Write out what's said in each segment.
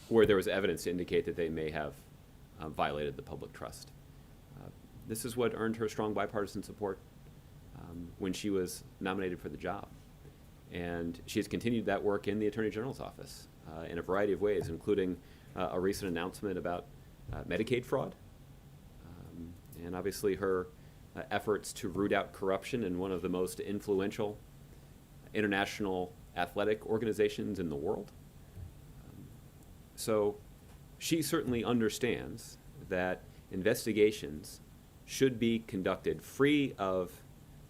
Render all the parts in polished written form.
where there was evidence to indicate that they may have violated the public trust. This is what earned her strong bipartisan support when she was nominated for the job. And she has continued that work in the Attorney General's office in a variety of ways, including a recent announcement about Medicaid fraud, and obviously her efforts to root out corruption in one of the most influential international athletic organizations in the world. So she certainly understands that investigations should be conducted free of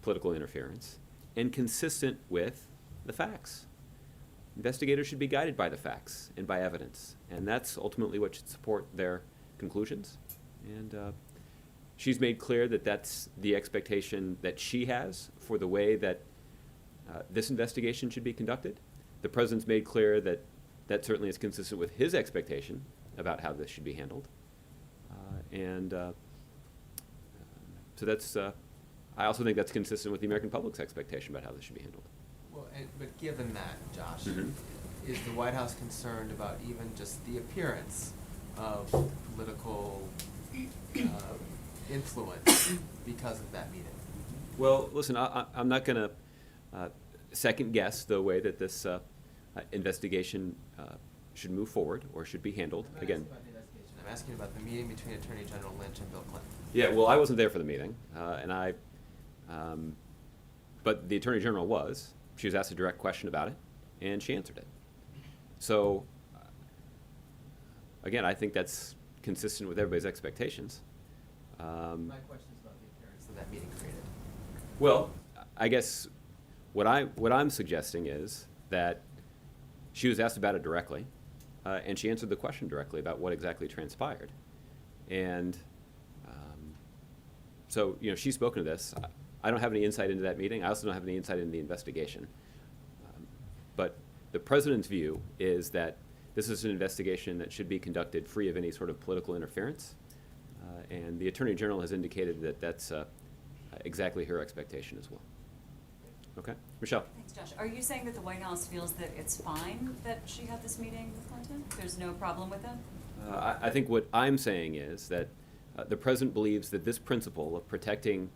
political interference and consistent with the facts. Investigators should be guided by the facts and by evidence, and that's ultimately what should support their conclusions. And she's made clear that that's the expectation that she has for the way that this investigation should be conducted. The president's made clear that that certainly is consistent with his expectation about how this should be handled. So that's, I also think that's consistent with the American public's expectation about how this should be handled. Well, but given that, Josh, Mm-hmm. is the White House concerned about even just the appearance of political influence because of that meeting? Well, listen, I'm not going to second guess the way that this investigation should move forward or should be handled. I'm not Again, asking about the investigation. I'm asking about the meeting between Attorney General Lynch and Bill Clinton. yeah, well, I wasn't there for the meeting, but the Attorney General was. She was asked a direct question about it, and she answered it. So, again, I think that's consistent with everybody's expectations. My question is about the appearance that meeting created. Well, I guess what I'm suggesting is that she was asked about it directly, and she answered the question directly about what exactly transpired. And so, she's spoken to this. I don't have any insight into that meeting. I also don't have any insight into the investigation. But the president's view is that this is an investigation that should be conducted free of any sort of political interference. And the Attorney General has indicated that that's exactly her expectation as well. Okay? Michelle? Thanks, Josh. Are you saying that the White House feels that it's fine that she had this meeting with Clinton? There's no problem with it? I think what I'm saying is that the president believes that this principle of protecting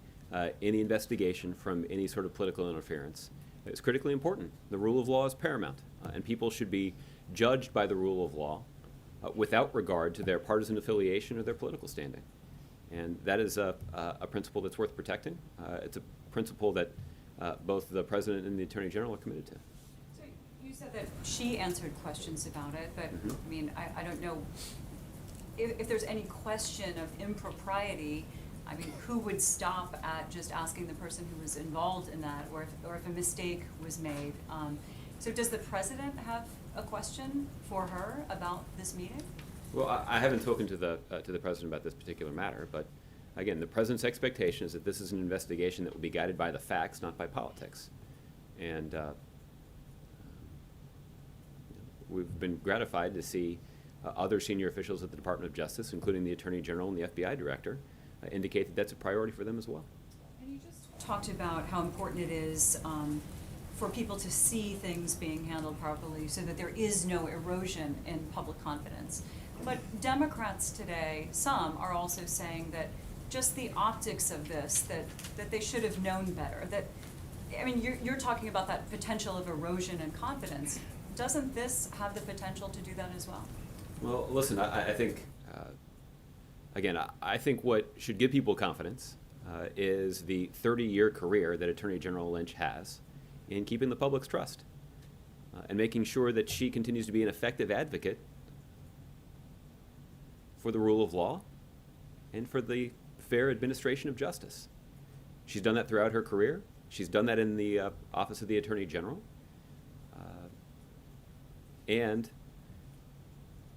any investigation from any sort of political interference is critically important. The rule of law is paramount, and people should be judged by the rule of law without regard to their partisan affiliation or their political standing. And that is a principle that's worth protecting. It's a principle that both the president and the attorney general are committed to. So you said that she answered questions about it, but Mhm. I mean, I don't know if there's any question of impropriety. I mean, who would stop at just asking the person who was involved in that, or if a mistake was made? So does the president have a question for her about this meeting? Well, I haven't spoken to the president about this particular matter, but again, the president's expectation is that this is an investigation that will be guided by the facts, not by politics. And we've been gratified to see other senior officials at the Department of Justice, including the Attorney General and the FBI Director, indicate that that's a priority for them as well. And you just talked about how important it is for people to see things being handled properly so that there is no erosion in public confidence. But Democrats today, some are also saying that just the optics of this, that they should have known better. That, I mean, you're talking about that potential of erosion and confidence. Doesn't this have the potential to do that as well? Well, listen, I think, again, I think what should give people confidence is the 30-year career that Attorney General Lynch has in keeping the public's trust and making sure that she continues to be an effective advocate for the rule of law and for the fair administration of justice. She's done that throughout her career. She's done that in the Office of the Attorney General. And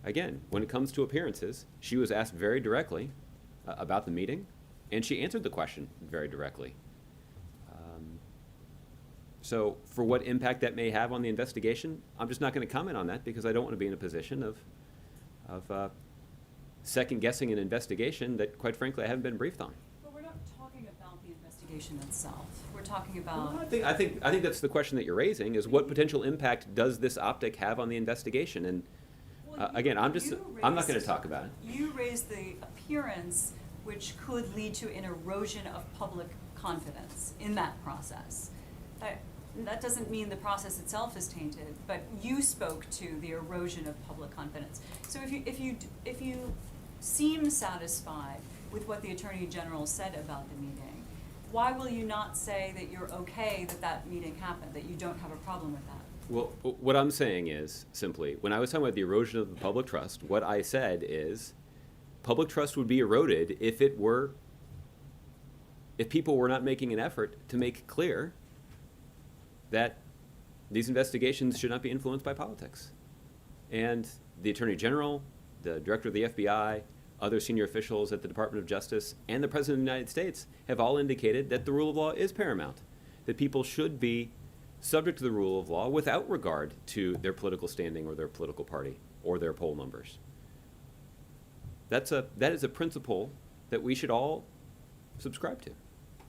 again, when it comes to appearances, she was asked very directly about the meeting, and she answered the question very directly. So for what impact that may have on the investigation, I'm just not going to comment on that because I don't want to be in a position of second-guessing an investigation that, quite frankly, I haven't been briefed on. But we're not talking about the investigation itself. We're talking about... Well, I think that's the question that you're raising, is what potential impact does this optic have on the investigation? And Again, I'm not going to raised- talk about it. You raised the appearance which could lead to an erosion of public confidence in that process. That doesn't mean the process itself is tainted, but you spoke to the erosion of public confidence. So if you seem satisfied with what the Attorney General said about the meeting, why will you not say that you're okay that that meeting happened, that you don't have a problem with that? Well, what I'm saying is simply, when I was talking about the erosion of the public trust, what I said is public trust would be eroded if people were not making an effort to make clear that these investigations should not be influenced by politics. And the Attorney General, the Director of the FBI, other senior officials at the Department of Justice, and the President of the United States have all indicated that the rule of law is paramount, that people should be subject to the rule of law without regard to their political standing or their political party or their poll numbers. That is a principle that we should all subscribe to.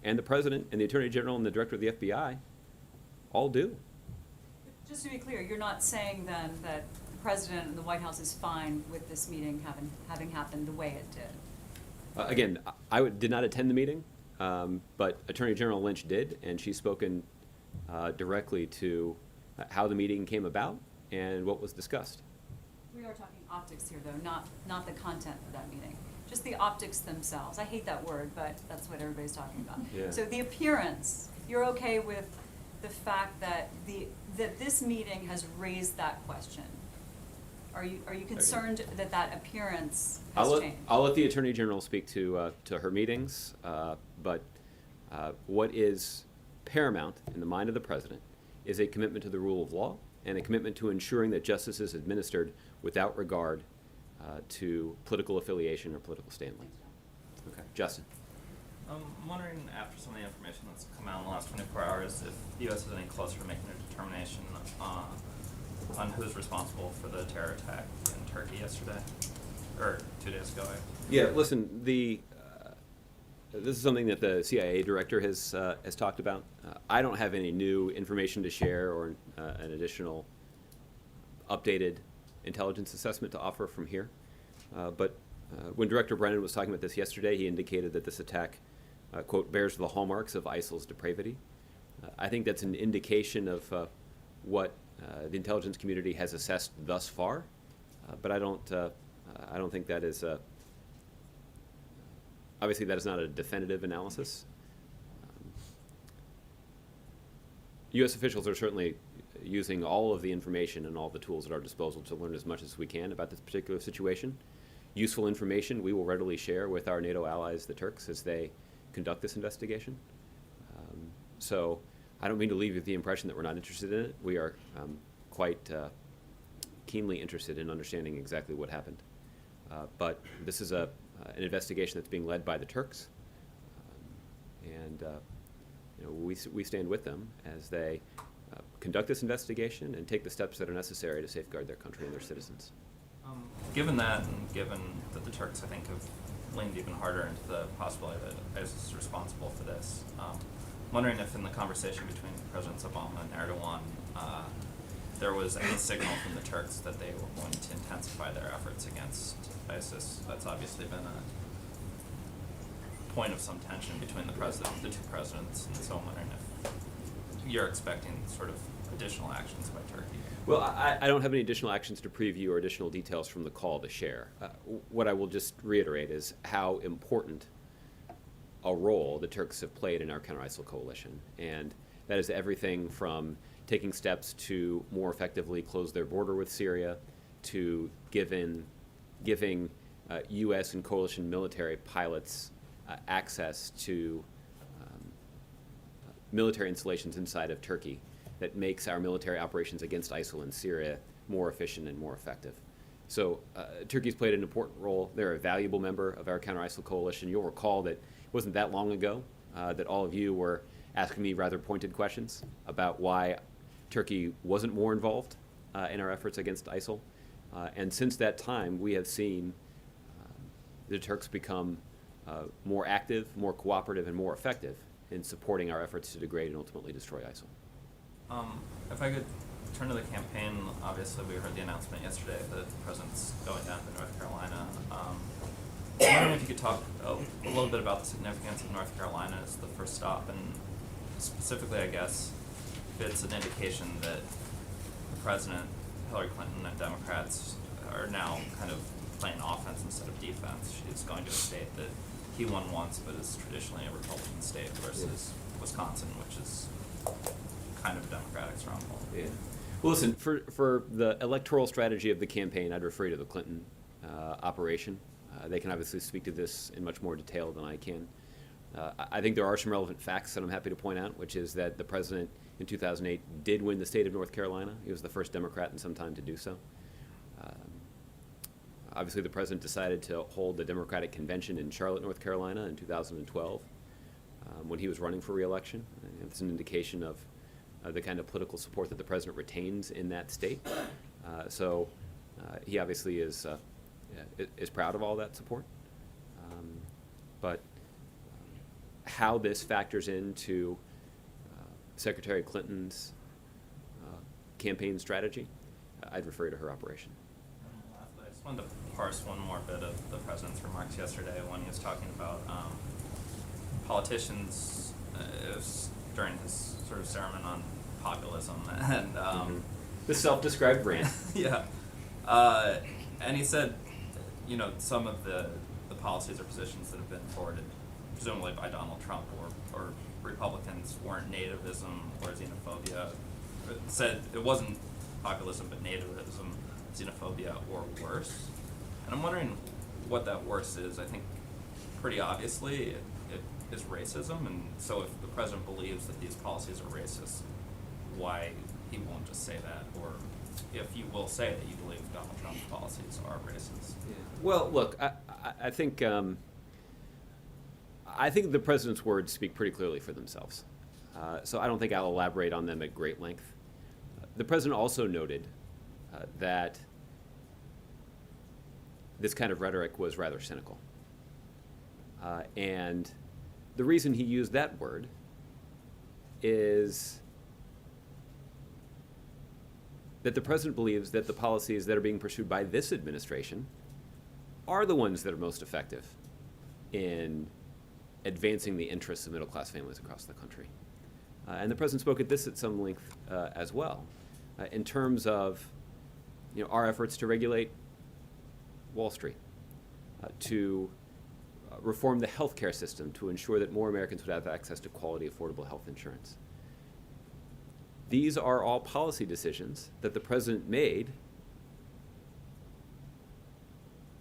And the President and the Attorney General and the Director of the FBI all do. Just to be clear, you're not saying then that the President and the White House is fine with this meeting having happened the way it did? Again, I did not attend the meeting, but Attorney General Lynch did, and she's spoken directly to how the meeting came about and what was discussed. We are talking optics here, though, not the content of that meeting. Just the optics themselves. I hate that word, but that's what everybody's talking about. Yeah. So the appearance, you're okay with the fact that this meeting has raised that question? Are you concerned that that appearance has changed? I'll let the Attorney General speak to her meetings, but what is paramount in the mind of the President is a commitment to the rule of law and a commitment to ensuring that justice is administered without regard to political affiliation or political standing. Okay, Justin. I'm wondering, after some of the information that's come out in the last 24 hours, if the U.S. is any closer to making a determination on who's responsible for the terror attack in Turkey yesterday, or 2 days ago. Yeah, listen, this is something that the CIA director has talked about. I don't have any new information to share or an additional updated intelligence assessment to offer from here. But when Director Brennan was talking about this yesterday, he indicated that this attack, quote, bears the hallmarks of ISIL's depravity. I think that's an indication of what the intelligence community has assessed thus far, but I don't think that is obviously that is not a definitive analysis. U.S. officials are certainly using all of the information and all the tools at our disposal to learn as much as we can about this particular situation. Useful information we will readily share with our NATO allies, the Turks, as they conduct this investigation. So I don't mean to leave you with the impression that we're not interested in it. We are quite keenly interested in understanding exactly what happened. But this is an investigation that's being led by the Turks, and we stand with them as they conduct this investigation and take the steps that are necessary to safeguard their country and their citizens. Given that, and given that the Turks, I think, have leaned even harder into the possibility that ISIS is responsible for this, I'm wondering if in the conversation between Presidents Obama and Erdogan, there was any signal from the Turks that they were going to intensify their efforts against ISIS. That's obviously been a point of some tension between the two presidents, and so I'm wondering if you're expecting sort of additional actions by Turkey. Well, I don't have any additional actions to preview or additional details from the call to share. What I will just reiterate is how important a role the Turks have played in our counter-ISIL coalition. And that is everything from taking steps to more effectively close their border with Syria, to giving U.S. and coalition military pilots access to military installations inside of Turkey that makes our military operations against ISIL in Syria more efficient and more effective. So Turkey's played an important role. They're a valuable member of our counter-ISIL coalition. You'll recall that it wasn't that long ago that all of you were asking me rather pointed questions about why Turkey wasn't more involved in our efforts against ISIL. And since that time, we have seen the Turks become more active, more cooperative, and more effective in supporting our efforts to degrade and ultimately destroy ISIL. If I could turn to the campaign, obviously we heard the announcement yesterday that the president's going down to North Carolina. I'm wondering if you could talk a little bit about the significance of North Carolina as the first stop, and specifically, I guess, if it's an indication that the president, Hillary Clinton, and Democrats are now kind of playing offense instead of defense. She's going to a state that he won once, but is traditionally a Republican state, versus Wisconsin, which is kind of a Democratic stronghold. Yeah. Well, listen, for the electoral strategy of the campaign, I'd refer you to the Clinton operation. They can obviously speak to this in much more detail than I can. I think there are some relevant facts that I'm happy to point out, which is that the president in 2008 did win the state of North Carolina. He was the first Democrat in some time to do so. Obviously, the president decided to hold the Democratic convention in Charlotte, North Carolina in 2012 when he was running for re-election. It's an indication of the kind of political support that the president retains in that state. So he obviously is proud of all that support. But how this factors into Secretary Clinton's campaign strategy, I'd refer you to her operation. Lastly, I just wanted to parse one more bit of the president's remarks yesterday when he was talking about politicians. It was during his sort of sermon on populism and The self-described rant. yeah, and he said, you know, some of the policies or positions that have been forwarded, presumably by Donald Trump or Republicans, weren't nativism or xenophobia. It said it wasn't populism, but nativism, xenophobia, or worse. And I'm wondering what that worse is. I think pretty obviously it is racism, and so if the president believes that these policies are racist, why he won't just say that, or if you will say that you believe Donald Trump's policies are racist. Yeah. Well, look, I think the president's words speak pretty clearly for themselves. So I don't think I'll elaborate on them at great length. The president also noted that this kind of rhetoric was rather cynical. And the reason he used that word is that the president believes that the policies that are being pursued by this administration are the ones that are most effective in advancing the interests of middle-class families across the country. And the president spoke at this at some length as well, in terms of, you know, our efforts to regulate Wall Street, to reform the healthcare system to ensure that more Americans would have access to quality, affordable health insurance. These are all policy decisions that the president made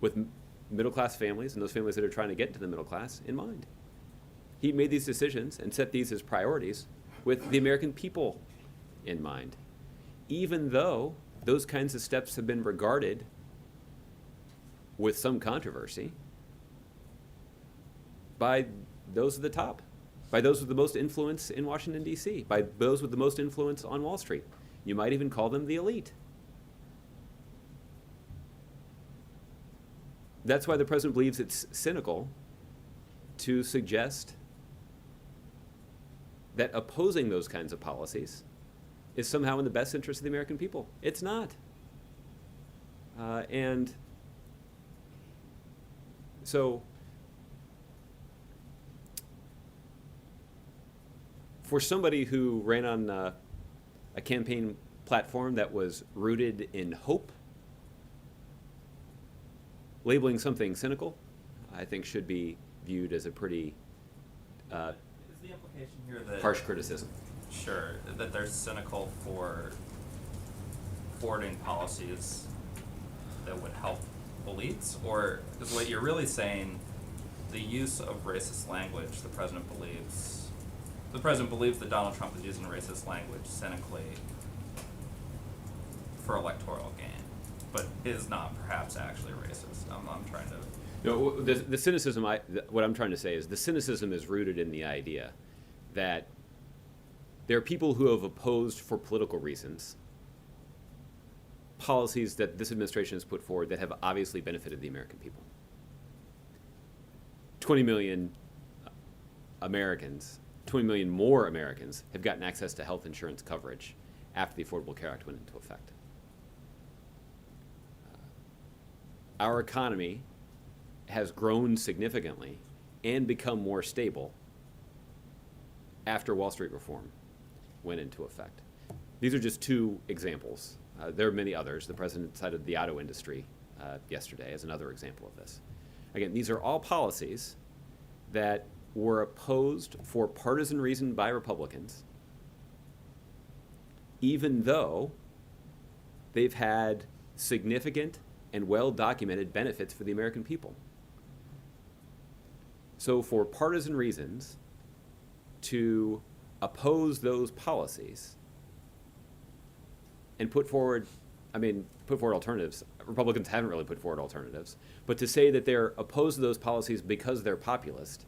with middle-class families and those families that are trying to get into the middle class in mind. He made these decisions and set these as priorities with the American people in mind, even though those kinds of steps have been regarded with some controversy by those at the top, by those with the most influence in Washington, D.C., by those with the most influence on Wall Street. You might even call them the elite. That's why the president believes it's cynical to suggest that opposing those kinds of policies is somehow in the best interest of the American people. It's not. And so for somebody who ran on a campaign platform that was rooted in hope, labeling something cynical, I think should be viewed as a pretty Is the implication here that harsh criticism. Sure, that they're cynical for forwarding policies that would help elites, or is what you're really saying the use of racist language the president believes that Donald Trump is using racist language cynically for electoral gain, but is not perhaps actually racist? I'm trying to... No, the cynicism, what I'm trying to say is the cynicism is rooted in the idea that there are people who have opposed for political reasons policies that this administration has put forward that have obviously benefited the American people. 20 million Americans, 20 million more Americans have gotten access to health insurance coverage after the Affordable Care Act went into effect. our economy has grown significantly and become more stable after Wall Street reform went into effect. These are just two examples. There are many others. The president cited the auto industry yesterday as another example of this. Again, these are all policies that were opposed for partisan reason by Republicans, even though they've had significant and well-documented benefits for the American people. So for partisan reasons, to oppose those policies and put forward alternatives. Republicans haven't really put forward alternatives, but to say that they're opposed to those policies because they're populist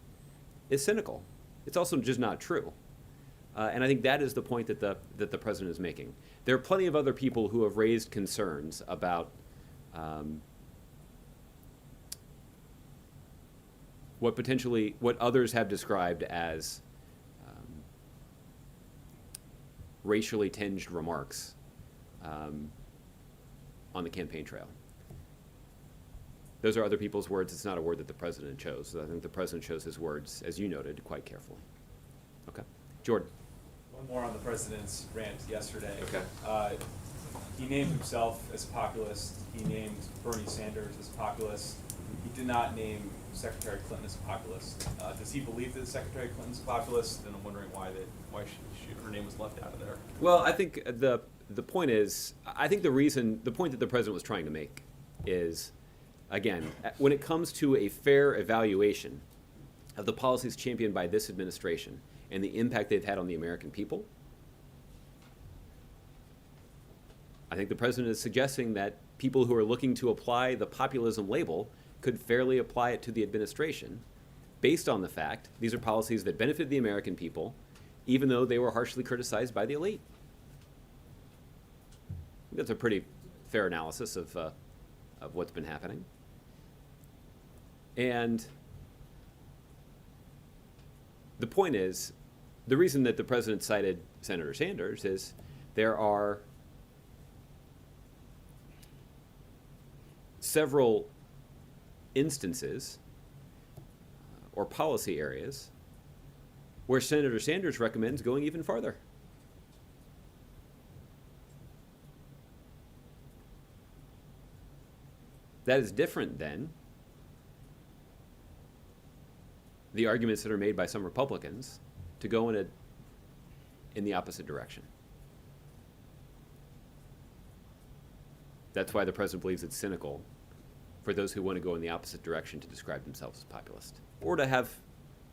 is cynical. It's also just not true. And I think that is the point that the president is making. There are plenty of other people who have raised concerns about what others have described as racially tinged remarks on the campaign trail. Those are other people's words. It's not a word that the president chose. So I think the president chose his words, as you noted, quite carefully. Okay. Jordan. One more on the president's rant yesterday. Okay. He named himself as a populist. He named Bernie Sanders as a populist. He did not name Secretary Clinton as a populist. Does he believe that Secretary Clinton's a populist? And I'm wondering why her name was left out of there. Well, I think the point is, I think the point that the president was trying to make is, again, when it comes to a fair evaluation of the policies championed by this administration and the impact they've had on the American people, I think the president is suggesting that people who are looking to apply the populism label could fairly apply it to the administration based on the fact these are policies that benefit the American people, even though they were harshly criticized by the elite. I think that's a pretty fair analysis of what's been happening. And the point is, the reason that the president cited Senator Sanders is there are several instances or policy areas where Senator Sanders recommends going even farther. That is different than the arguments that are made by some Republicans to go in the opposite direction. That's why the president believes it's cynical for those who want to go in the opposite direction to describe themselves as populist, or to have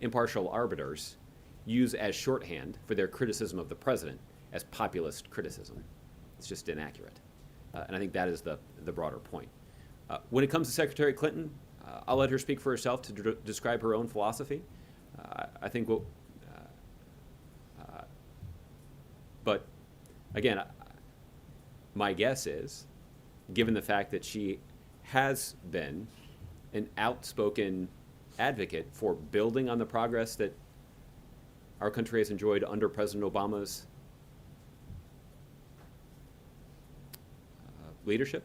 impartial arbiters use as shorthand for their criticism of the president as populist criticism. It's just inaccurate. And I think that is the broader point. When it comes to Secretary Clinton, I'll let her speak for herself to describe her own philosophy. I think but again, my guess is, given the fact that she has been an outspoken advocate for building on the progress that our country has enjoyed under President Obama's leadership,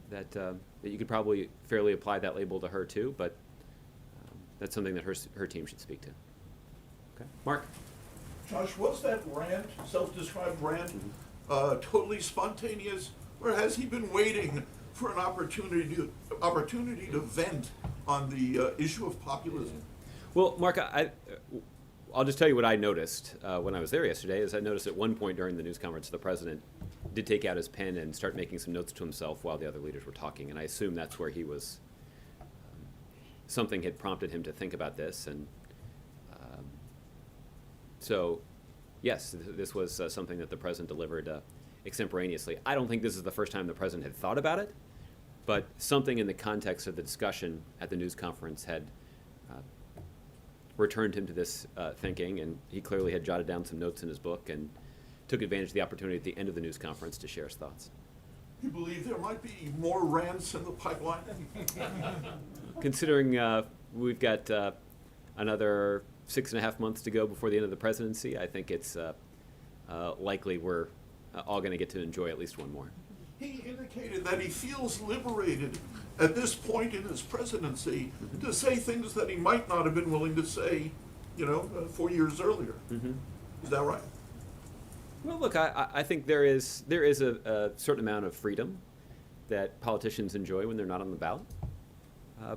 that you could probably fairly apply that label to her too, but that's something that her team should speak to. Okay, Mark. Josh, was that rant, self-described rant, totally spontaneous, or has he been waiting for an opportunity to vent on the issue of populism? Well, Mark, I'll just tell you what I noticed when I was there yesterday. Is I noticed at one point during the news conference, the president did take out his pen and start making some notes to himself while the other leaders were talking, and I assume that's where he was. Something had prompted him to think about this, and so, yes, this was something that the president delivered extemporaneously. I don't think this is the first time the president had thought about it, but something in the context of the discussion at the news conference had returned him to this thinking, and he clearly had jotted down some notes in his book and took advantage of the opportunity at the end of the news conference to share his thoughts. You believe there might be more rants in the pipeline? Considering we've got another 6.5 months to go before the end of the presidency, I think it's likely we're all going to get to enjoy at least one more. he indicated that he feels liberated at this point in his presidency to say things that he might not have been willing to say, 4 years earlier. Is that right? Well, look, I think there is a certain amount of freedom that politicians enjoy when they're not on the ballot.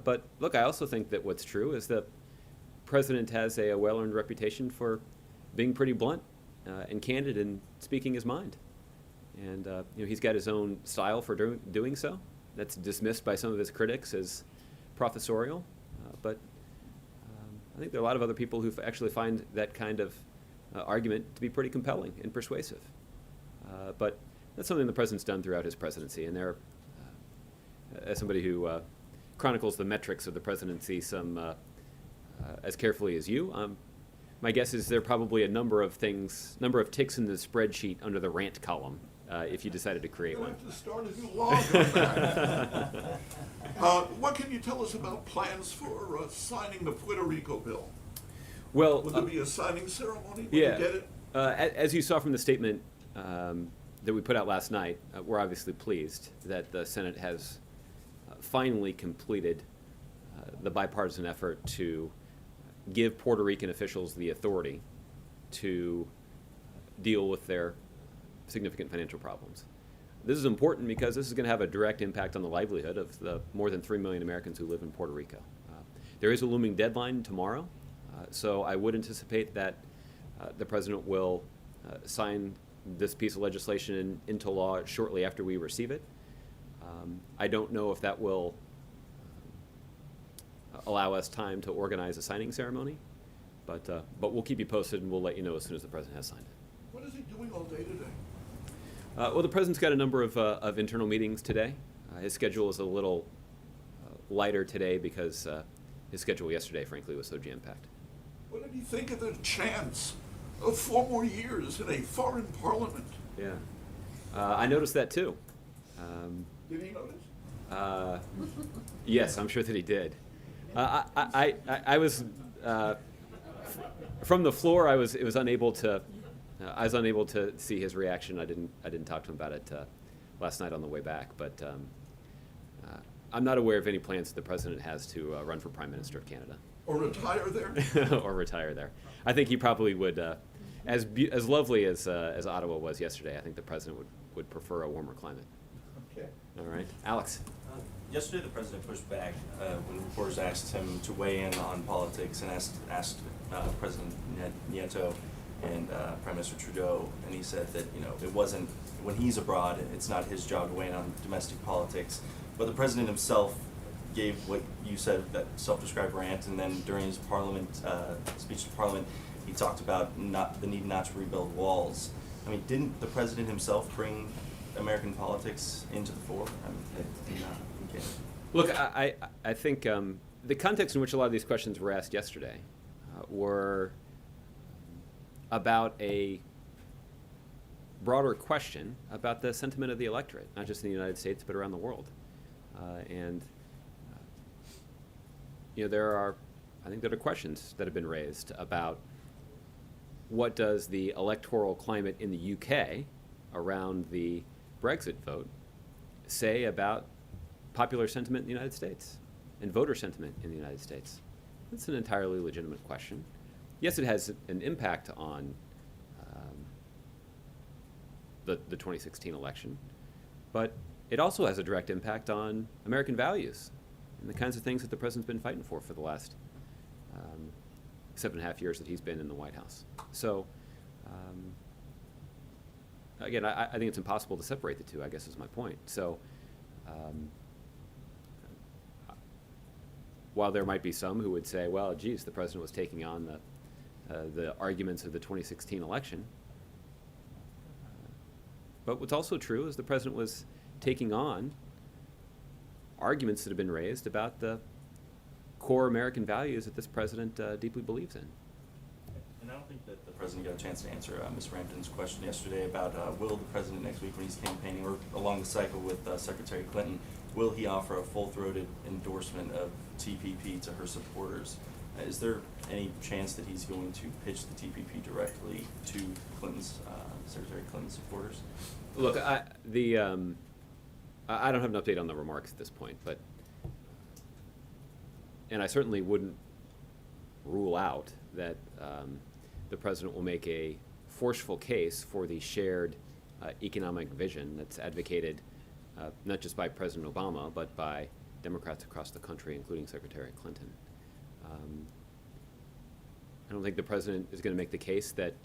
But look, I also think that what's true is the president has a well-earned reputation for being pretty blunt and candid in speaking his mind. And he's got his own style for doing so. That's dismissed by some of his critics as professorial. But I think there are a lot of other people who actually find that kind of argument to be pretty compelling and persuasive. But that's something the president's done throughout his presidency. And there, as somebody who chronicles the metrics of the presidency as carefully as you, my guess is there are probably a number of ticks in the spreadsheet under the rant column if you decided to create You'll one. have to start a new log on that. What can you tell us about plans for signing the Puerto Rico bill? Well, Will there be a signing ceremony when yeah. you get it? As you saw from the statement that we put out last night, we're obviously pleased that the Senate has finally completed the bipartisan effort to give Puerto Rican officials the authority to deal with their significant financial problems. This is important because this is going to have a direct impact on the livelihood of the more than 3 million Americans who live in Puerto Rico. There is a looming deadline tomorrow, so I would anticipate that the president will sign this piece of legislation into law shortly after we receive it. I don't know if that will allow us time to organize a signing ceremony, but we'll keep you posted and we'll let you know as soon as the president has signed it. What is he doing all day today? Well, the president's got a number of internal meetings today. His schedule is a little lighter today because his schedule yesterday, frankly, was so jam-packed. What did he think of the chance of 4 more years in a foreign parliament? Yeah, I noticed that too. Did he notice? Yes, I'm sure that he did. I was from the floor. I was unable to see his reaction. I didn't talk to him about it last night on the way back. But I'm not aware of any plans that the president has to run for Prime Minister of Canada. Or retire there? Or retire there. I think he probably would. As lovely as Ottawa was yesterday, I think the president would prefer a warmer climate. Okay. All right, Alex. Yesterday, the president pushed back when reporters asked him to weigh in on politics and asked President Nieto and Prime Minister Trudeau, and he said that it wasn't when he's abroad, it's not his job to weigh in on domestic politics. But the president himself gave what you said, that self-described rant, and then during his speech to Parliament, he talked about the need not to rebuild walls. I mean, didn't the president himself bring American politics into the fore? Look, I think the context in which a lot of these questions were asked yesterday were about a broader question about the sentiment of the electorate, not just in the United States, but around the world. There are questions that have been raised about what does the electoral climate in the UK around the Brexit vote say about popular sentiment in the United States and voter sentiment in the United States? It's an entirely legitimate question. Yes, it has an impact on the 2016 election, but it also has a direct impact on American values and the kinds of things that the president's been fighting for the last 7.5 years that he's been in the White House. So, again, I think it's impossible to separate the two, I guess is my point. So, while there might be some who would say, well, geez, the president was taking on the arguments of the 2016 election, but what's also true is the president was taking on arguments that have been raised about the core American values that this president deeply believes in. And I don't think that the president got a chance to answer Ms. Rampton's question yesterday about will the president next week when he's campaigning, or along the cycle with Secretary Clinton, will he offer a full-throated endorsement of TPP to her supporters? Is there any chance that he's going to pitch the TPP directly to Secretary Clinton's supporters? Look, I don't have an update on the remarks at this point, but, and I certainly wouldn't rule out that the president will make a forceful case for the shared economic vision that's advocated not just by President Obama, but by Democrats across the country, including Secretary Clinton. I don't think the president is going to make the case that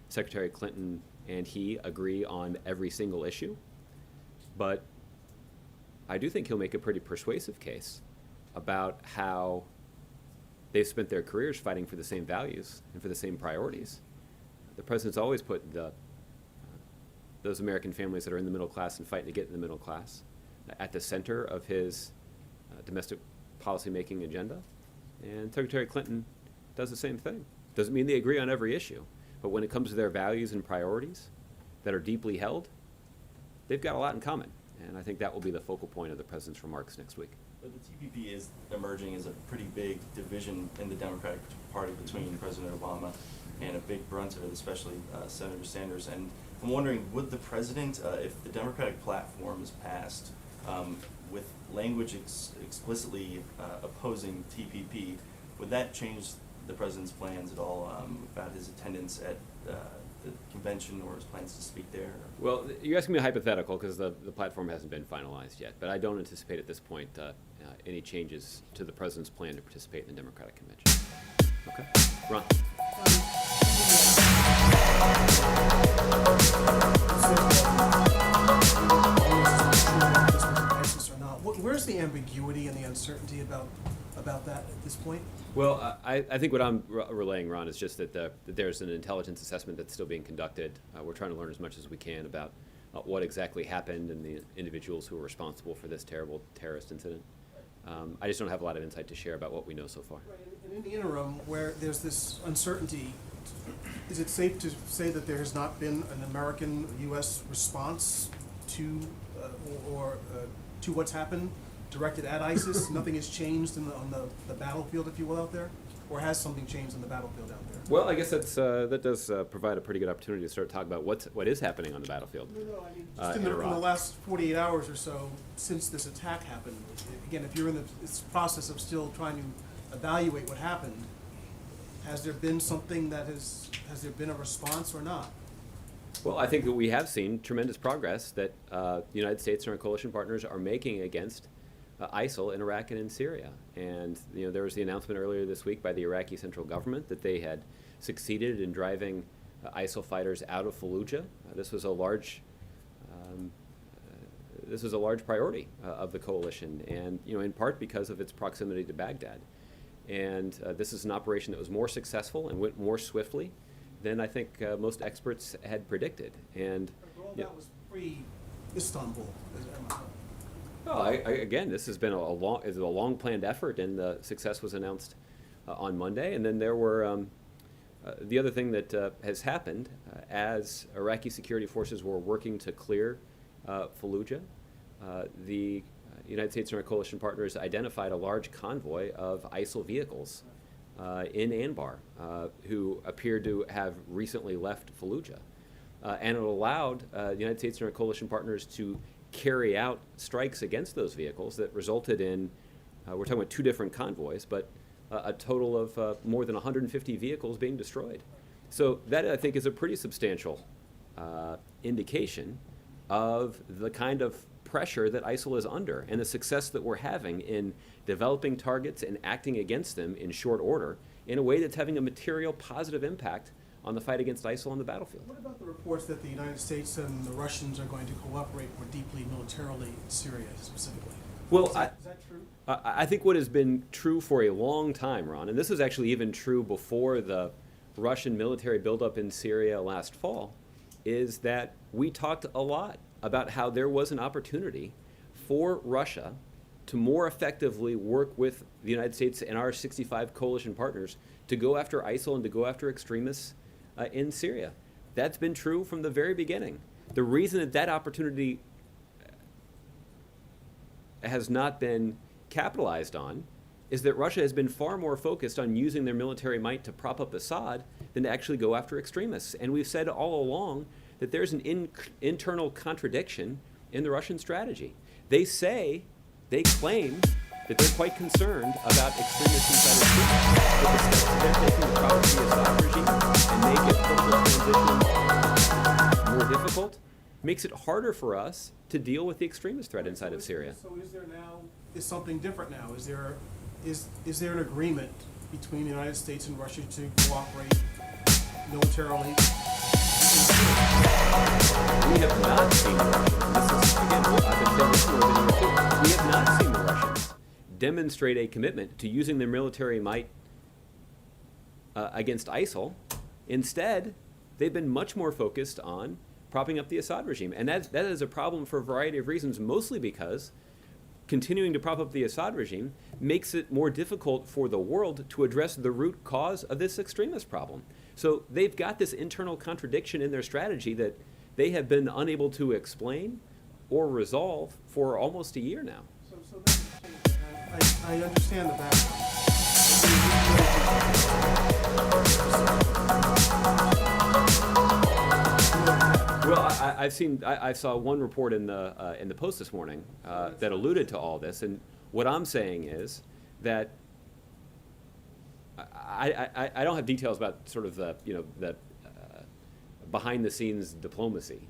Secretary Clinton and he agree on every single issue, but I do think he'll make a pretty persuasive case about how they've spent their careers fighting for the same values and for the same priorities. The president's always put those American families that are in the middle class and fighting to get in the middle class at the center of his domestic policy-making agenda. And Secretary Clinton does the same thing. Doesn't mean they agree on every issue, but when it comes to their values and priorities that are deeply held, they've got a lot in common. And I think that will be the focal point of the president's remarks next week. But the TPP is emerging as a pretty big division in the Democratic Party between President Obama and a big brunt of it, especially Senator Sanders. And I'm wondering, would the president, if the Democratic platform is passed with language explicitly opposing TPP, would that change the president's plans at all about his attendance at the convention or his plans to speak there? Well, you're asking me a hypothetical because the platform hasn't been finalized yet, but I don't anticipate at this point any changes to the president's plan to participate in the Democratic convention. Okay, Ron. Where's the ambiguity and the uncertainty about that at this point? Well, I think what I'm relaying, Ron, is just that there's an intelligence assessment that's still being conducted. We're trying to learn as much as we can about what exactly happened and the individuals who were responsible for this terrible terrorist incident. I just don't have a lot of insight to share about what we know so far. Right, and in the interim, where there's this uncertainty, is it safe to say that there has not been an American U.S. response to to what's happened directed at ISIS? Nothing has changed on the battlefield, if you will, out there? Or has something changed on the battlefield out there? Well, I guess that does provide a pretty good opportunity to start talking about what is happening on the battlefield. No, I mean, just in in the Iraq. last 48 hours or so since this attack happened, again, if you're in this process of still trying to evaluate what happened, has there been something has there been a response or not? Well, I think that we have seen tremendous progress that the United States and our coalition partners are making against ISIL in Iraq and in Syria. And there was the announcement earlier this week by the Iraqi central government that they had succeeded in driving ISIL fighters out of Fallujah. This was a large priority of the coalition, and in part because of its proximity to Baghdad. And this is an operation that was more successful and went more swiftly than I think most experts had predicted. And All that was pre-Istanbul. well, again, this has been a long planned effort, and the success was announced on Monday. And then there were the other thing that has happened as Iraqi security forces were working to clear Fallujah. The United States and our coalition partners identified a large convoy of ISIL vehicles in Anbar who appeared to have recently left Fallujah. And it allowed the United States and our coalition partners to carry out strikes against those vehicles that resulted in, we're talking about two different convoys, but a total of more than 150 vehicles being destroyed. So that, I think, is a pretty substantial indication of the kind of pressure that ISIL is under and the success that we're having in developing targets and acting against them in short order in a way that's having a material positive impact on the fight against ISIL on the battlefield. What about the reports that the United States and the Russians are going to cooperate more deeply militarily in Syria specifically? Well, Is that true? I think what has been true for a long time, Ron, and this was actually even true before the Russian military buildup in Syria last fall, is that we talked a lot about how there was an opportunity for Russia to more effectively work with the United States and our 65 coalition partners to go after ISIL and to go after extremists in Syria. That's been true from the very beginning. The reason that opportunity has not been capitalized on is that Russia has been far more focused on using their military might to prop up Assad than to actually go after extremists. And we've said all along that there's an internal contradiction in the Russian strategy. They claim that they're quite concerned about extremists inside of Syria, but the steps that they're taking to prop up the Assad regime and make it political transition more difficult makes it harder for us to deal with the extremist threat inside of Syria. So is there now, is something different now? Is there an agreement between the United States and Russia to cooperate militarily? We have not seen the Russians, and this is, again, I've been saying this for more than a year too, we have not seen the Russians demonstrate a commitment to using their military might against ISIL. Instead, they've been much more focused on propping up the Assad regime. And that is a problem for a variety of reasons, mostly because continuing to prop up the Assad regime makes it more difficult for the world to address the root cause of this extremist problem. So they've got this internal contradiction in their strategy that they have been unable to explain or resolve for almost a year now. So I understand the background. Well, I saw one report in the Post this morning that alluded to all this, and what I'm saying is that I don't have details about sort of the behind the scenes diplomacy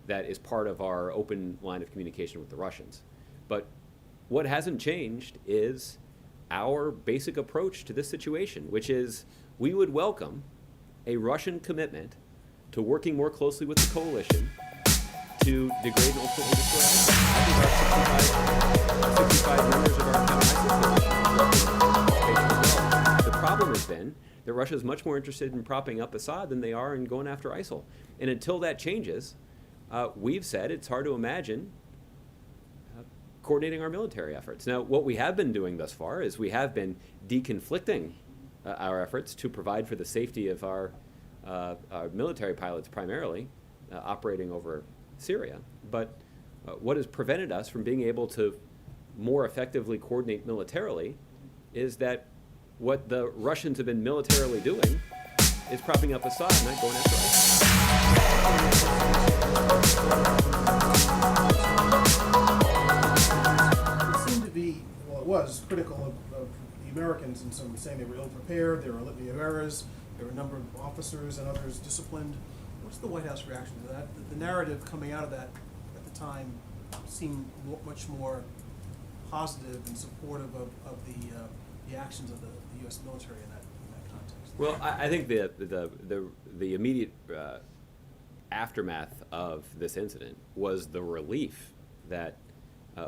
that is part of our open line of communication with the Russians, but what hasn't changed is our basic approach to this situation, which is we would welcome a Russian commitment to working more closely with the coalition to degrade and ultimately destroy ISIL. I think our 65 members of our counter-ISIL coalition as well. The problem has been that Russia is much more interested in propping up Assad than they are in going after ISIL. And until that changes, we've said it's hard to imagine coordinating our military efforts. Now, what we have been doing thus far is we have been deconflicting our efforts to provide for the safety of our military pilots primarily operating over Syria. But what has prevented us from being able to more effectively coordinate militarily is that what the Russians have been militarily doing is propping up Assad, not going after ISIL. It seemed to be, well, it was critical of the Americans, and some saying they were ill-prepared, there were a litany of errors, there were a number of officers and others disciplined. What's the White House reaction to that? The narrative coming out of that at the time seemed much more positive and supportive of the actions of the U.S. military in that context. Well, I think the immediate aftermath of this incident was the relief that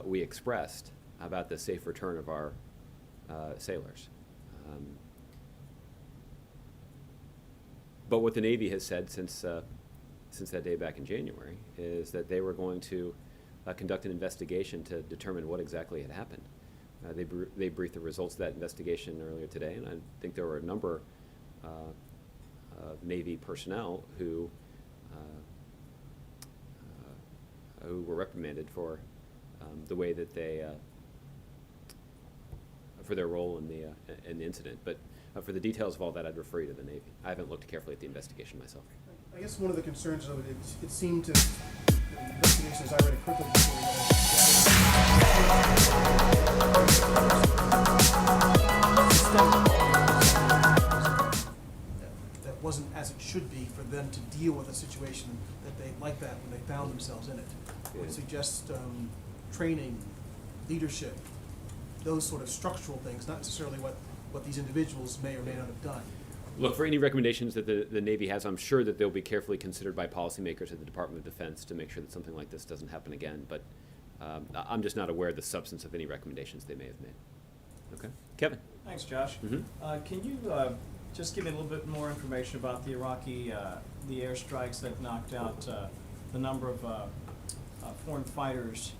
we expressed about the safe return of our sailors. But what the Navy has said since that day back in January is that they were going to conduct an investigation to determine what exactly had happened. They briefed the results of that investigation earlier today, and I think there were a number of Navy personnel who were reprimanded for the way that they for their role in the incident. But for the details of all that, I'd refer you to the Navy. I haven't looked carefully at the investigation myself. I guess one of the concerns of it seemed to, the investigation, as I read it quickly before we that wasn't as it should be for them to deal with a situation that they like that when they found themselves in it. It would suggest training, leadership, those sort of structural things, not necessarily what these individuals may or may not have done. Look, for any recommendations that the Navy has, I'm sure that they'll be carefully considered by policymakers at the Department of Defense to make sure that something like this doesn't happen again. But I'm just not aware of the substance of any recommendations they may have made. Okay. Kevin? Thanks, Josh. Mhm. Can you just give me a little bit more information about the Iraqi, the airstrikes that knocked out the number of foreign fighters?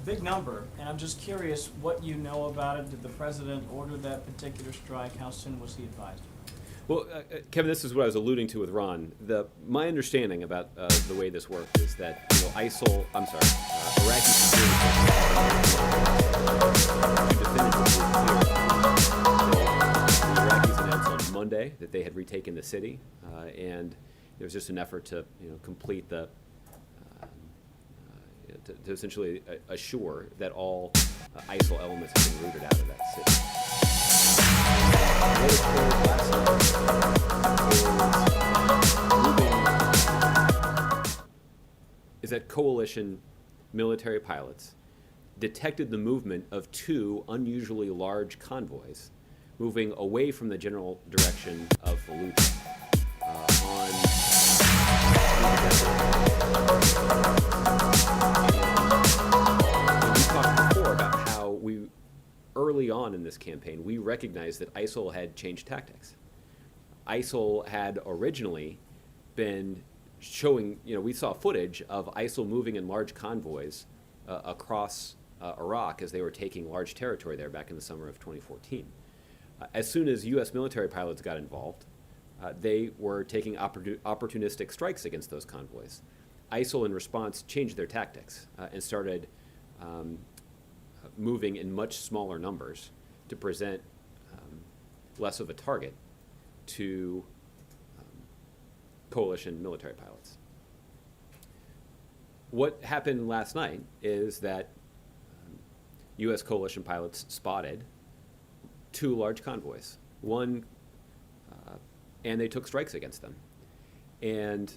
Big number, and I'm just curious what you know about it. Did the president order that particular strike? How soon was he advised? Well, Kevin, this is what I was alluding to with Ron. My understanding about the way this worked is that Iraqi security the Iraqis announced on Monday that they had retaken the city, and there was just an effort to complete the to essentially assure that all ISIL elements have been rooted out of that city. What occurred last night is that coalition military pilots detected the movement of two unusually large convoys moving away from the general direction of Fallujah on and we talked before about how early on in this campaign, we recognized that ISIL had changed tactics. ISIL had originally been showing, we saw footage of ISIL moving in large convoys across Iraq as they were taking large territory there back in the summer of 2014. As soon as U.S. military pilots got involved, they were taking opportunistic strikes against those convoys. ISIL, in response, changed their tactics and started moving in much smaller numbers to present less of a target to coalition military pilots. What happened last night is that U.S. coalition pilots spotted two large convoys, and they took strikes against them. And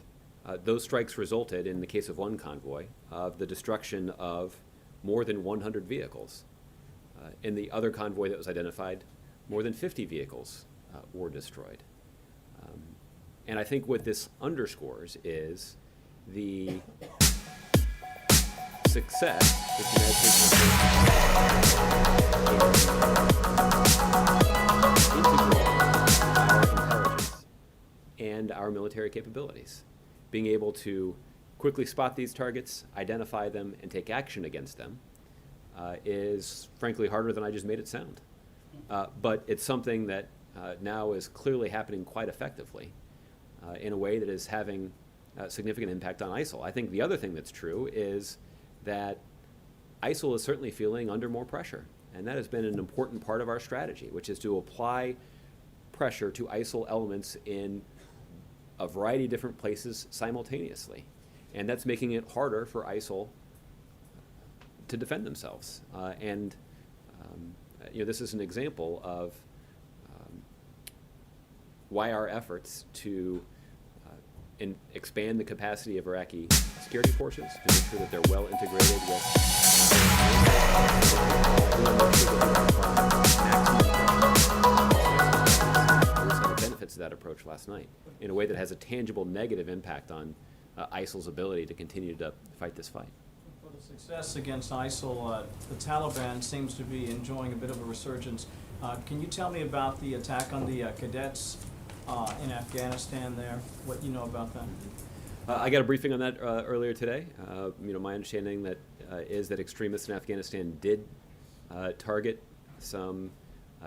those strikes resulted, in the case of one convoy, of the destruction of more than 100 vehicles. In the other convoy that was identified, more than 50 vehicles were destroyed. And I think what this underscores is the success that the United States in integrating our intelligence and our military capabilities, being able to quickly spot these targets, identify them, and take action against them is frankly harder than I just made it sound. But it's something that now is clearly happening quite effectively in a way that is having a significant impact on ISIL. I think the other thing that's true is that ISIL is certainly feeling under more pressure, and that has been an important part of our strategy, which is to apply pressure to ISIL elements in a variety of different places simultaneously. And that's making it harder for ISIL to defend themselves. This is an example of why our efforts to expand the capacity of Iraqi security forces, to make sure that they're well integrated with the benefits of that approach last night in a way that has a tangible negative impact on ISIL's ability to continue to fight this fight. For the success against ISIL, the Taliban seems to be enjoying a bit of a resurgence. Can you tell me about the attack on the cadets in Afghanistan there, what you know about that? I got a briefing on that earlier today. My understanding is that extremists in Afghanistan did target some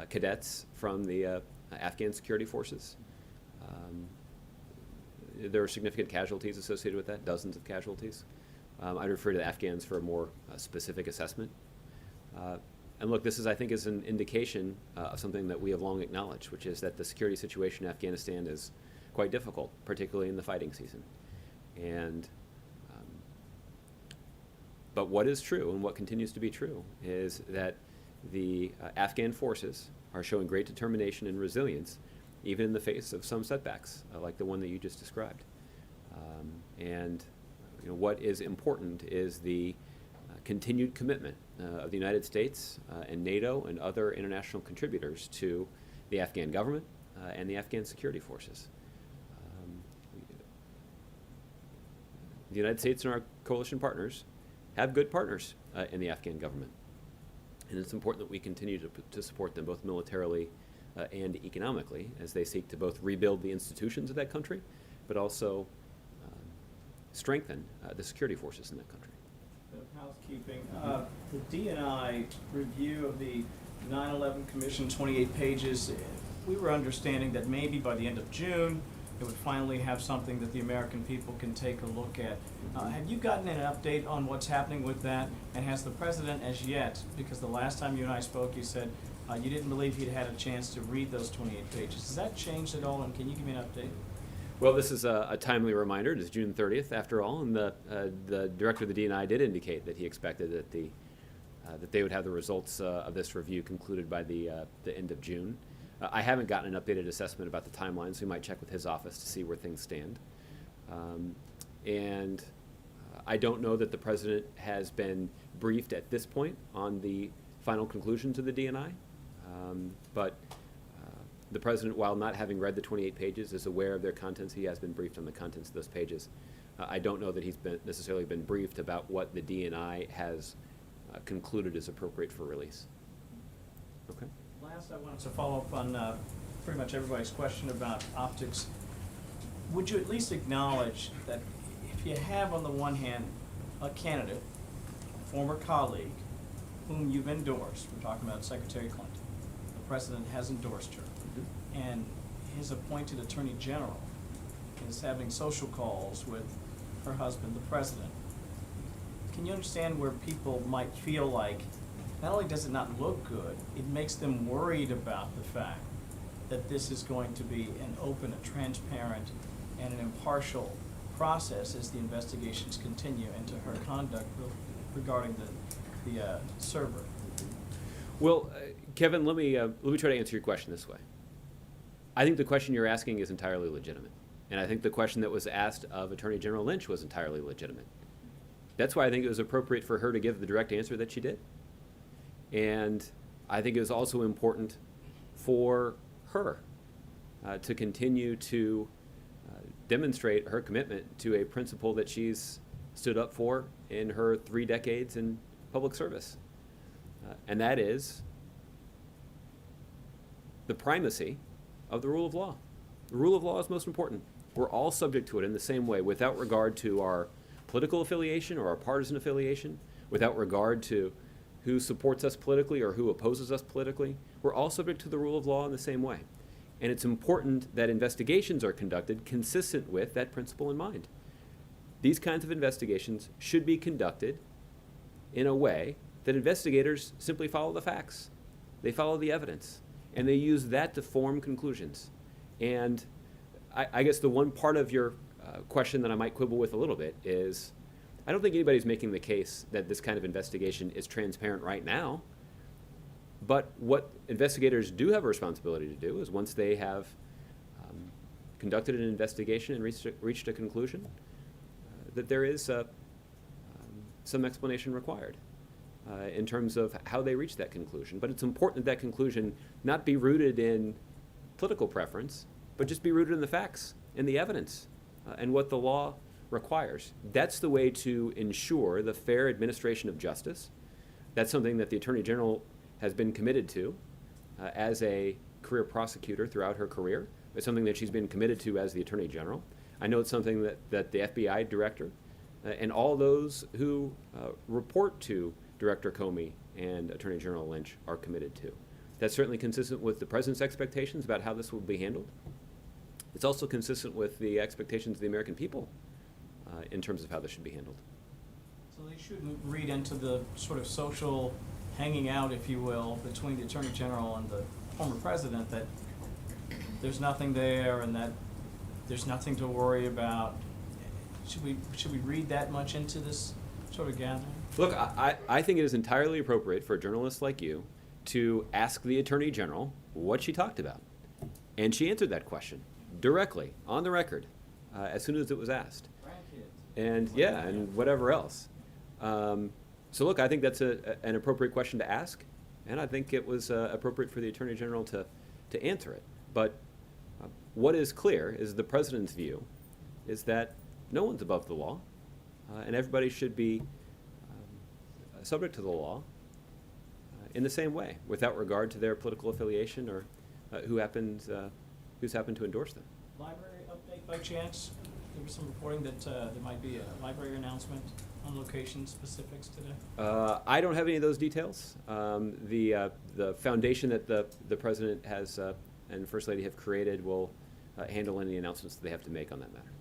cadets from the Afghan security forces. There are significant casualties associated with that, dozens of casualties. I'd refer to the Afghans for a more specific assessment. And look, this is, I think, is an indication of something that we have long acknowledged, which is that the security situation in Afghanistan is quite difficult, particularly in the fighting season. And but what is true, and what continues to be true, is that the Afghan forces are showing great determination and resilience, even in the face of some setbacks, like the one that you just described. What is important is the continued commitment of the United States and NATO and other international contributors to the Afghan government and the Afghan security forces. The United States and our coalition partners have good partners in the Afghan government. And it's important that we continue to support them both militarily and economically as they seek to both rebuild the institutions of that country, but also strengthen the security forces in that country. Housekeeping. The D&I review of the 9/11 Commission, 28 pages, we were understanding that maybe by the end of June, it would finally have something that the American people can take a look at. Have you gotten an update on what's happening with that? And has the president as yet, because the last time you and I spoke, you said you didn't believe he'd had a chance to read those 28 pages. Has that changed at all, and can you give me an update? Well, this is a timely reminder. It is June 30th, after all, and the director of the D&I did indicate that he expected that that they would have the results of this review concluded by the end of June. I haven't gotten an updated assessment about the timeline, so we might check with his office to see where things stand. And I don't know that the president has been briefed at this point on the final conclusions of the D&I, but the president, while not having read the 28 pages, is aware of their contents. He has been briefed on the contents of those pages. I don't know that he's necessarily been briefed about what the D&I has concluded is appropriate for release. Okay. Last, I wanted to follow up on pretty much everybody's question about optics. Would you at least acknowledge that if you have, on the one hand, a candidate, a former colleague, whom you've endorsed, we're talking about Secretary Clinton, the president has endorsed her, and his appointed attorney general is having social calls with her husband, the president, can you understand where people might feel like not only does it not look good, it makes them worried about the fact that this is going to be an open, a transparent, and an impartial process as the investigations continue into her conduct regarding the server? Well, Kevin, let me try to answer your question this way. I think the question you're asking is entirely legitimate, and I think the question that was asked of Attorney General Lynch was entirely legitimate. That's why I think it was appropriate for her to give the direct answer that she did. And I think it was also important for her to continue to demonstrate her commitment to a principle that she's stood up for in her 3 decades in public service. And that is the primacy of the rule of law. The rule of law is most important. We're all subject to it in the same way, without regard to our political affiliation or our partisan affiliation, without regard to who supports us politically or who opposes us politically. We're all subject to the rule of law in the same way. And it's important that investigations are conducted consistent with that principle in mind. These kinds of investigations should be conducted in a way that investigators simply follow the facts. They follow the evidence, and they use that to form conclusions. And I guess the one part of your question that I might quibble with a little bit is, I don't think anybody's making the case that this kind of investigation is transparent right now. But what investigators do have a responsibility to do is, once they have conducted an investigation and reached a conclusion, that there is some explanation required in terms of how they reach that conclusion. But it's important that that conclusion not be rooted in political preference, but just be rooted in the facts and the evidence and what the law requires. That's the way to ensure the fair administration of justice. That's something that the Attorney General has been committed to as a career prosecutor throughout her career. It's something that she's been committed to as the Attorney General. I know it's something that the FBI director and all those who report to Director Comey and Attorney General Lynch are committed to. That's certainly consistent with the President's expectations about how this will be handled. It's also consistent with the expectations of the American people in terms of how this should be handled. So they shouldn't read into the sort of social hanging out, if you will, between the Attorney General and the former President, that there's nothing there and that there's nothing to worry about. Should we read that much into this sort of gathering? Look, I think it is entirely appropriate for a journalist like you to ask the Attorney General what she talked about. And she answered that question directly, on the record, as soon as it was asked. And yeah, and whatever else. So look, I think that's an appropriate question to ask, and I think it was appropriate for the Attorney General to answer it. But what is clear is the President's view is that no one's above the law, and everybody should be subject to the law in the same way, without regard to their political affiliation or who's happened to endorse them. Library update by chance? There was some reporting that there might be a library announcement on location specifics today. I don't have any of those details. The foundation that the President has and First Lady have created will handle any announcements that they have to make on that matter.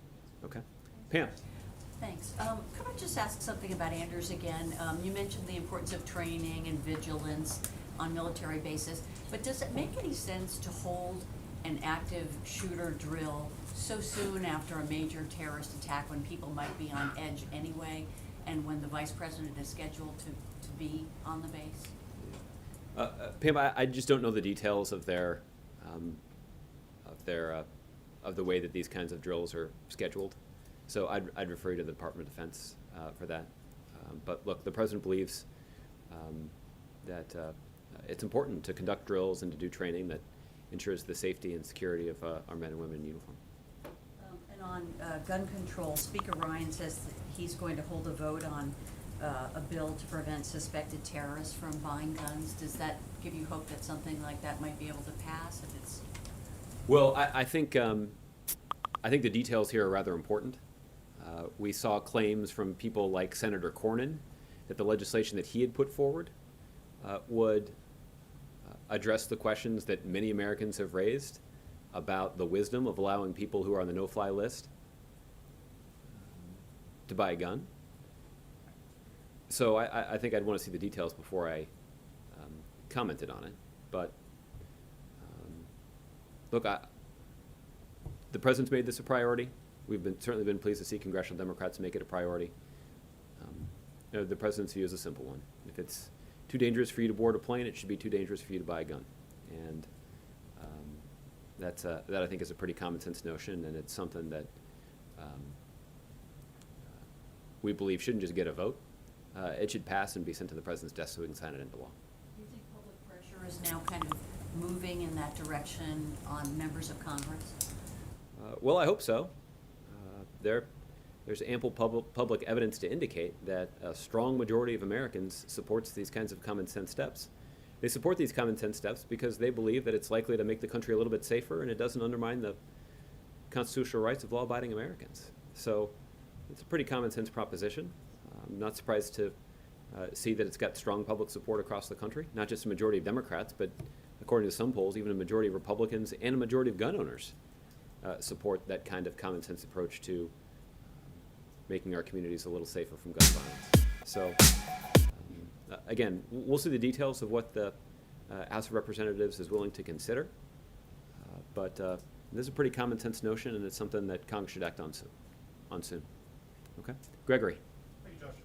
Okay? Pam. Thanks. Could I just ask something about Anders again? You mentioned the importance of training and vigilance on military bases, but does it make any sense to hold an active shooter drill so soon after a major terrorist attack when people might be on edge anyway, and when the vice president is scheduled to be on the base? Pam, I just don't know the details of their of the way that these kinds of drills are scheduled. So I'd refer you to the Department of Defense for that. But look, the president believes that it's important to conduct drills and to do training that ensures the safety and security of our men and women in uniform. And on gun control, Speaker Ryan says that he's going to hold a vote on a bill to prevent suspected terrorists from buying guns. Does that give you hope that something like that might be able to pass if it's? Well, I think the details here are rather important. We saw claims from people like Senator Cornyn that the legislation that he had put forward would address the questions that many Americans have raised about the wisdom of allowing people who are on the no-fly list to buy a gun. So I think I'd want to see the details before I commented on it. But look, the president's made this a priority. We've certainly been pleased to see congressional Democrats make it a priority. The president's view is a simple one. If it's too dangerous for you to board a plane, it should be too dangerous for you to buy a gun. And that I think is a pretty common sense notion, and it's something that we believe shouldn't just get a vote. It should pass and be sent to the president's desk so we can sign it into law. Do you think public pressure is now kind of moving in that direction on members of Congress? Well, I hope so. There's ample public evidence to indicate that a strong majority of Americans supports these kinds of common sense steps. They support these common sense steps because they believe that it's likely to make the country a little bit safer and it doesn't undermine the constitutional rights of law-abiding Americans. So it's a pretty common sense proposition. I'm not surprised to see that it's got strong public support across the country, not just a majority of Democrats, but according to some polls, even a majority of Republicans and a majority of gun owners support that kind of common sense approach to making our communities a little safer from gun violence. So, again, we'll see the details of what the House of Representatives is willing to consider. But this is a pretty common sense notion, and it's something that Congress should act on soon. Okay? Gregory. Thank you, Josh.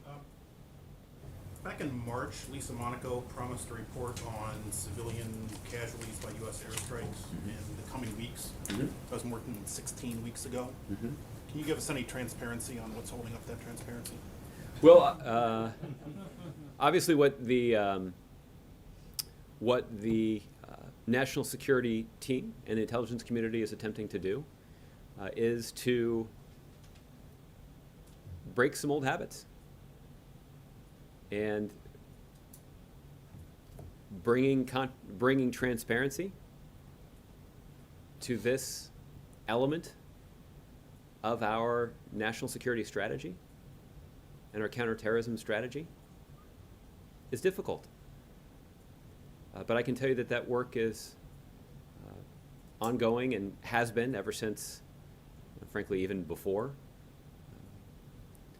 Back in March, Lisa Monaco promised a report on civilian casualties by U.S. airstrikes in the coming weeks. That was more than 16 weeks ago. Can you give us any transparency on what's holding up that transparency? Well, obviously, what the national security team and the intelligence community is attempting to do is to break some old habits and bringing transparency to this element of our national security strategy and our counterterrorism strategy is difficult. But I can tell you that work is ongoing and has been ever since, frankly, even before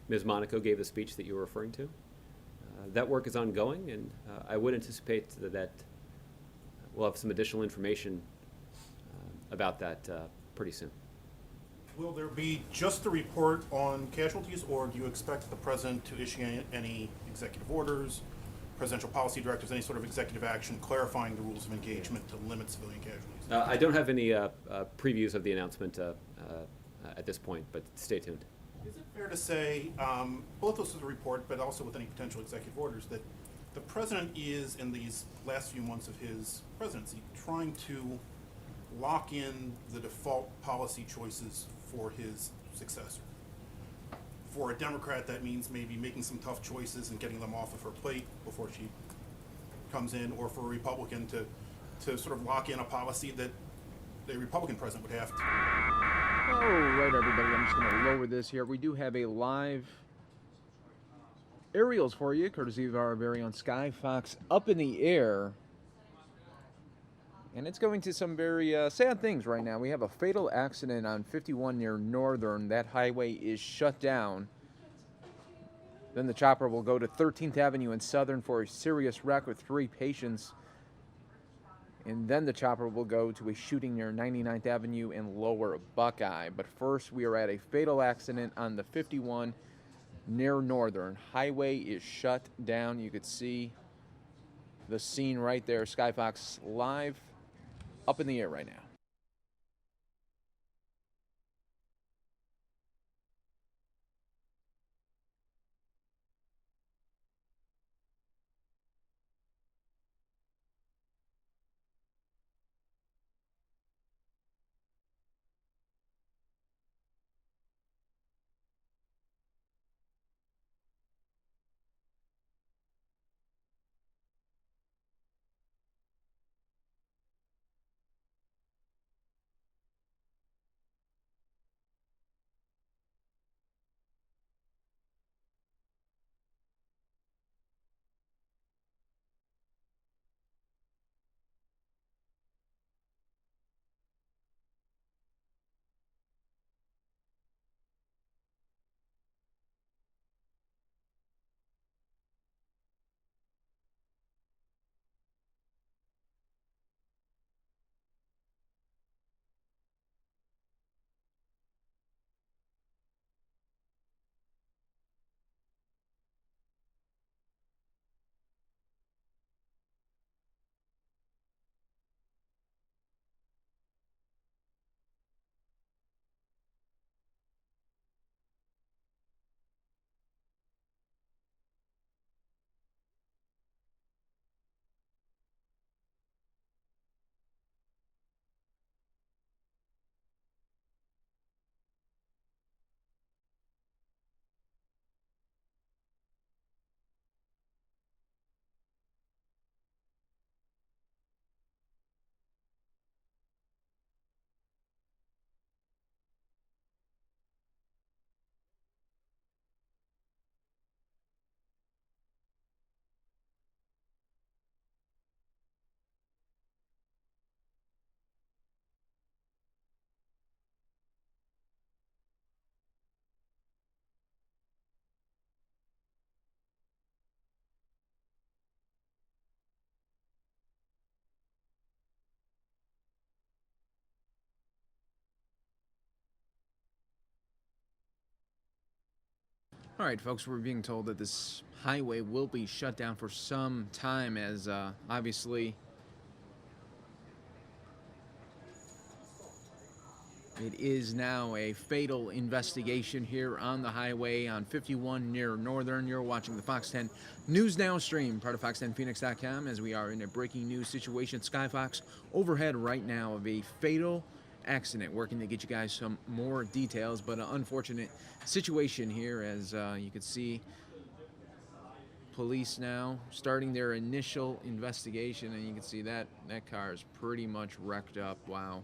Ms. Monaco gave the speech that you were referring to. That work is ongoing, and I would anticipate that we'll have some additional information about that pretty soon. Will there be just a report on casualties, or do you expect the president to issue any executive orders, presidential policy directives, any sort of executive action clarifying the rules of engagement to limit civilian casualties? I don't have any previews of the announcement at this point, but stay tuned. Is it fair to say, both with the report, but also with any potential executive orders, that the president is, in these last few months of his presidency, trying to lock in the default policy choices for his successor? For a Democrat, that means maybe making some tough choices and getting them off of her plate before she comes in, or for a Republican to sort of lock in a policy that the Republican president would have to. All right, everybody, I'm just going to lower this here. We do have a live aerials for you, courtesy of our very own Sky Fox, up in the air. And it's going to some very sad things right now. We have a fatal accident on 51 near Northern. That highway is shut down. Then the chopper will go to 13th Avenue and Southern for a serious wreck with 3 patients. and then the chopper will go to a shooting near 99th Avenue and Lower Buckeye. But first, we are at a fatal accident on the 51 near Northern. Highway is shut down. You could see the scene right there. Skyfox live up in the air right now. All right, folks, we're being told that this highway will be shut down for some time as obviously it is now a fatal investigation here on the highway on 51 near Northern. You're watching the Fox 10 News Now stream, part of fox10phoenix.com, as we are in a breaking news situation. Skyfox overhead right now of a fatal accident, working to get you guys some more details, but an unfortunate situation here, as you can see police now starting their initial investigation, and you can see that car is pretty much wrecked up. Wow.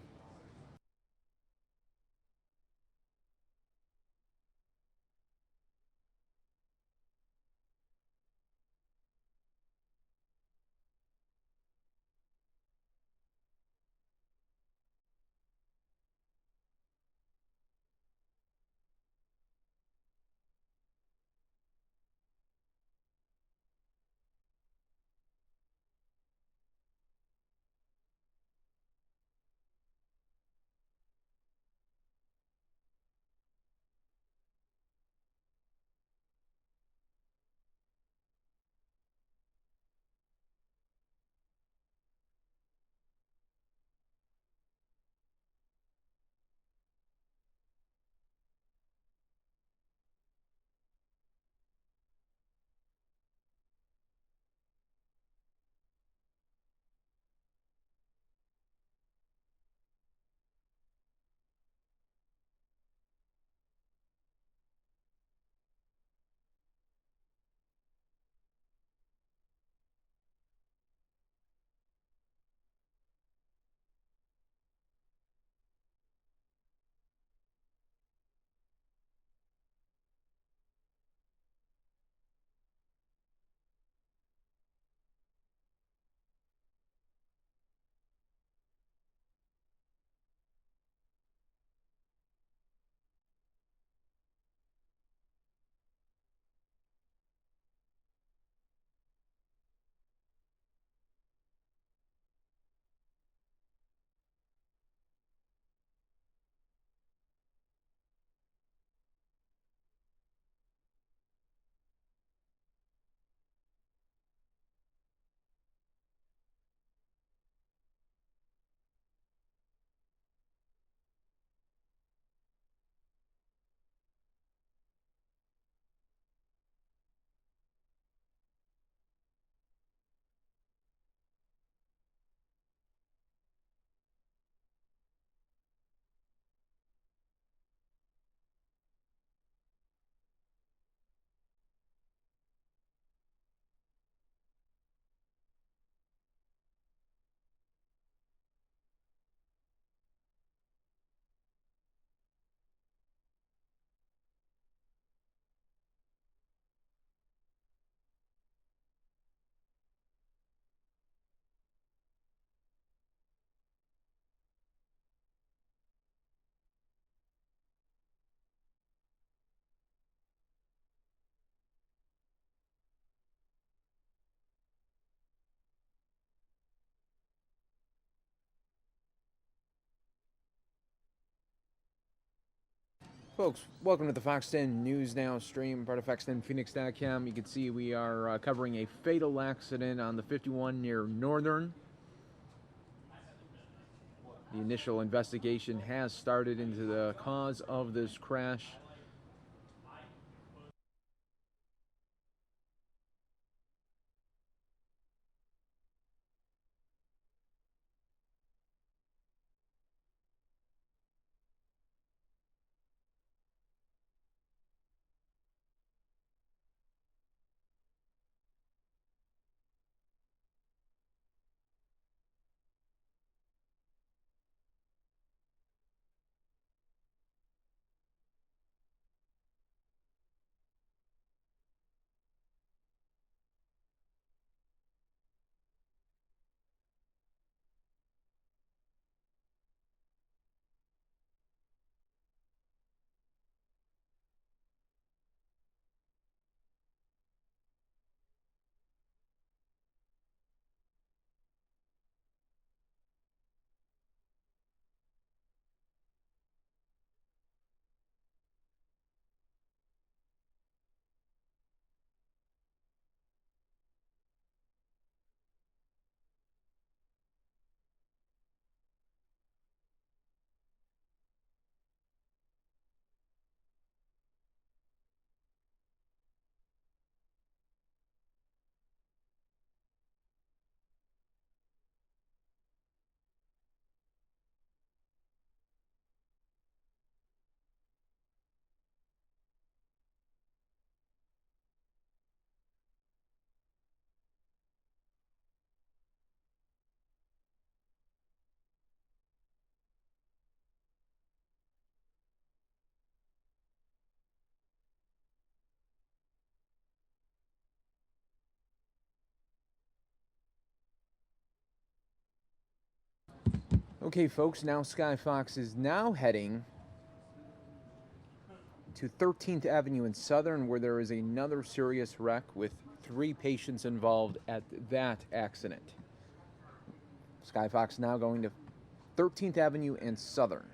Folks, welcome to the Fox 10 News Now stream, part of fox10phoenix.com. You can see we are covering a fatal accident on the 51 near Northern. The initial investigation has started into the cause of this crash. Okay, folks, now Sky Fox is now heading to 13th Avenue in Southern, where there is another serious wreck with 3 patients involved at that accident. Sky Fox now going to 13th Avenue and Southern.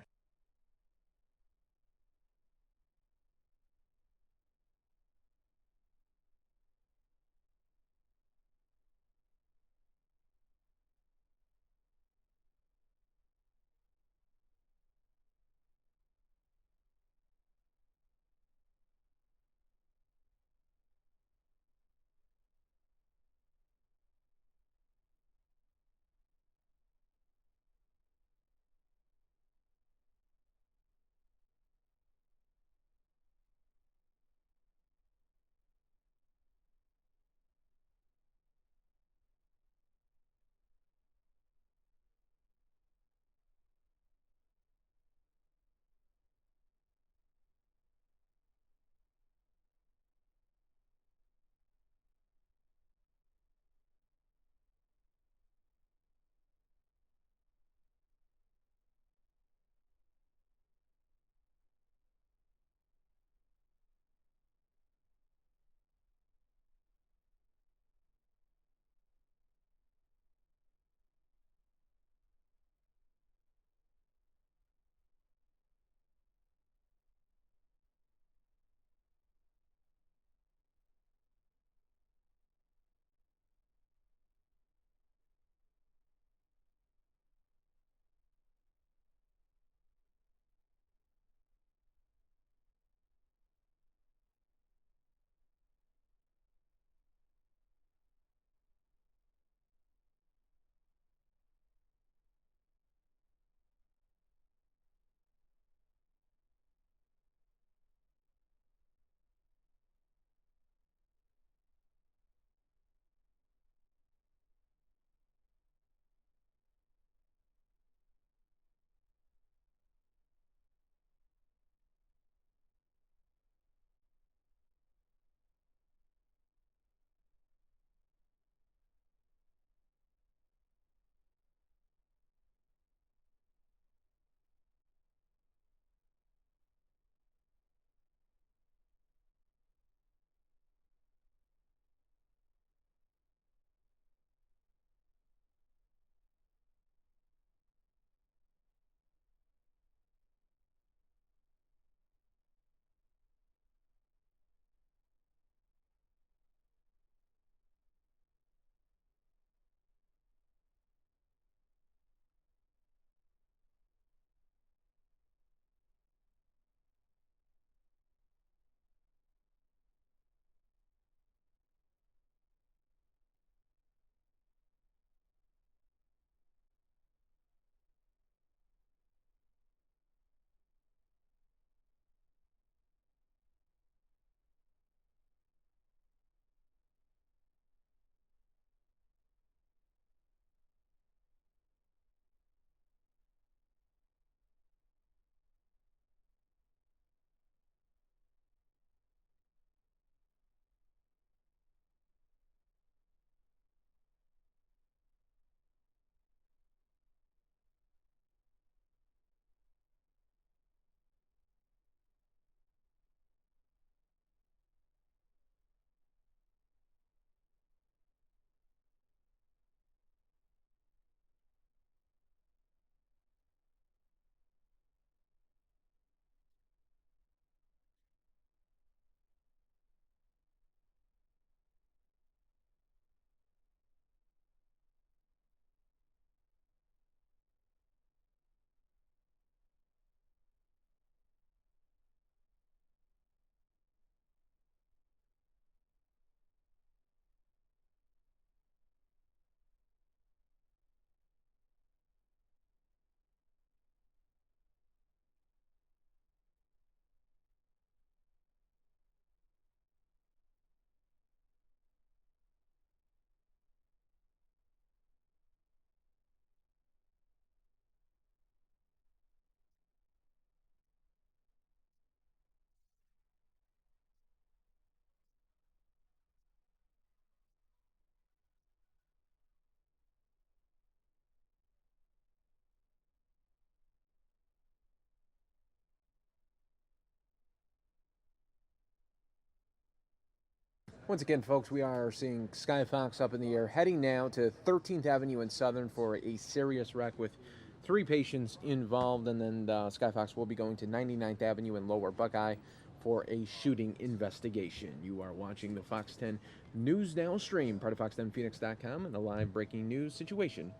Once again, folks, we are seeing Skyfox up in the air, heading now to 13th Avenue and Southern for a serious wreck with 3 patients involved, and then Skyfox will be going to 99th Avenue and Lower Buckeye for a shooting investigation. You are watching the Fox 10 News Now stream, part of fox10phoenix.com, and the live breaking news situation.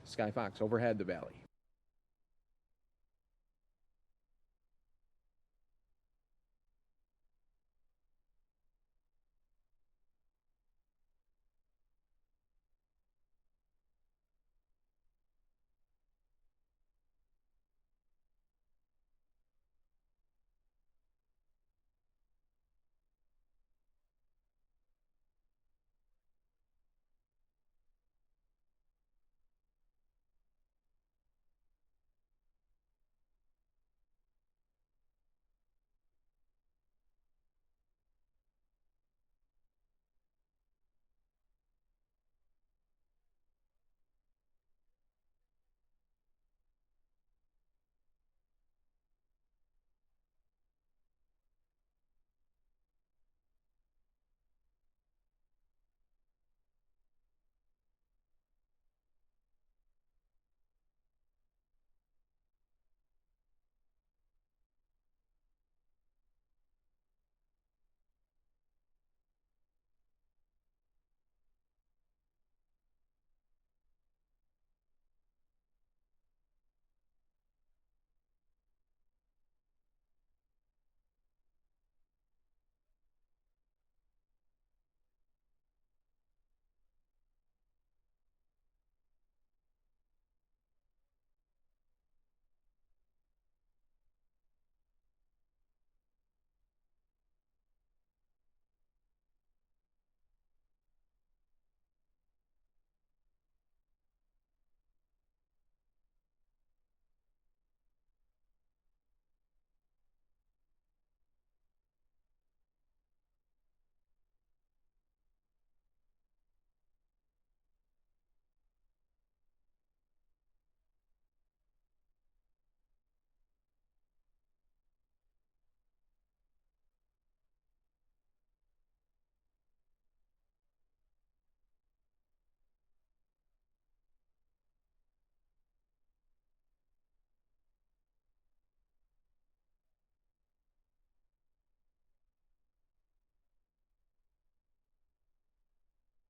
Skyfox overhead the valley.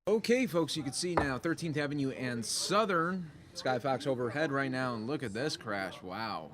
Okay, folks, you can see now 13th Avenue and Southern. Skyfox overhead right now, and look at this crash. Wow.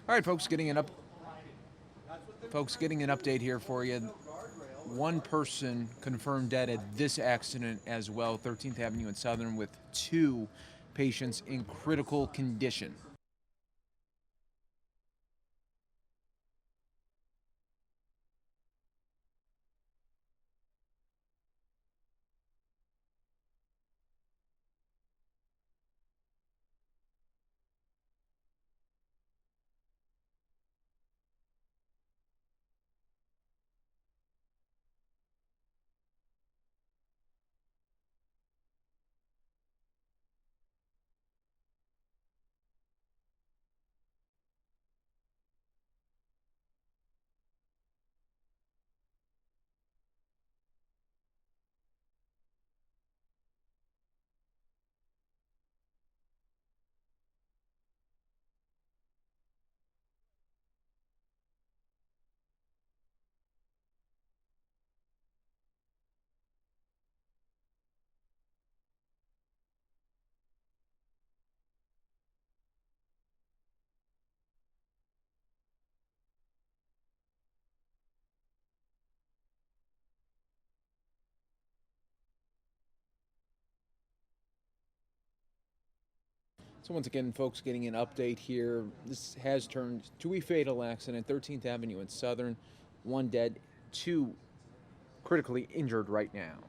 All right, folks, getting an update here for you. One person confirmed dead at this accident as well, 13th Avenue and Southern, with 2 patients in critical condition. So once again, folks, getting an update here. This has turned to a fatal accident, 13th Avenue and Southern. 1 dead, 2 critically injured right now.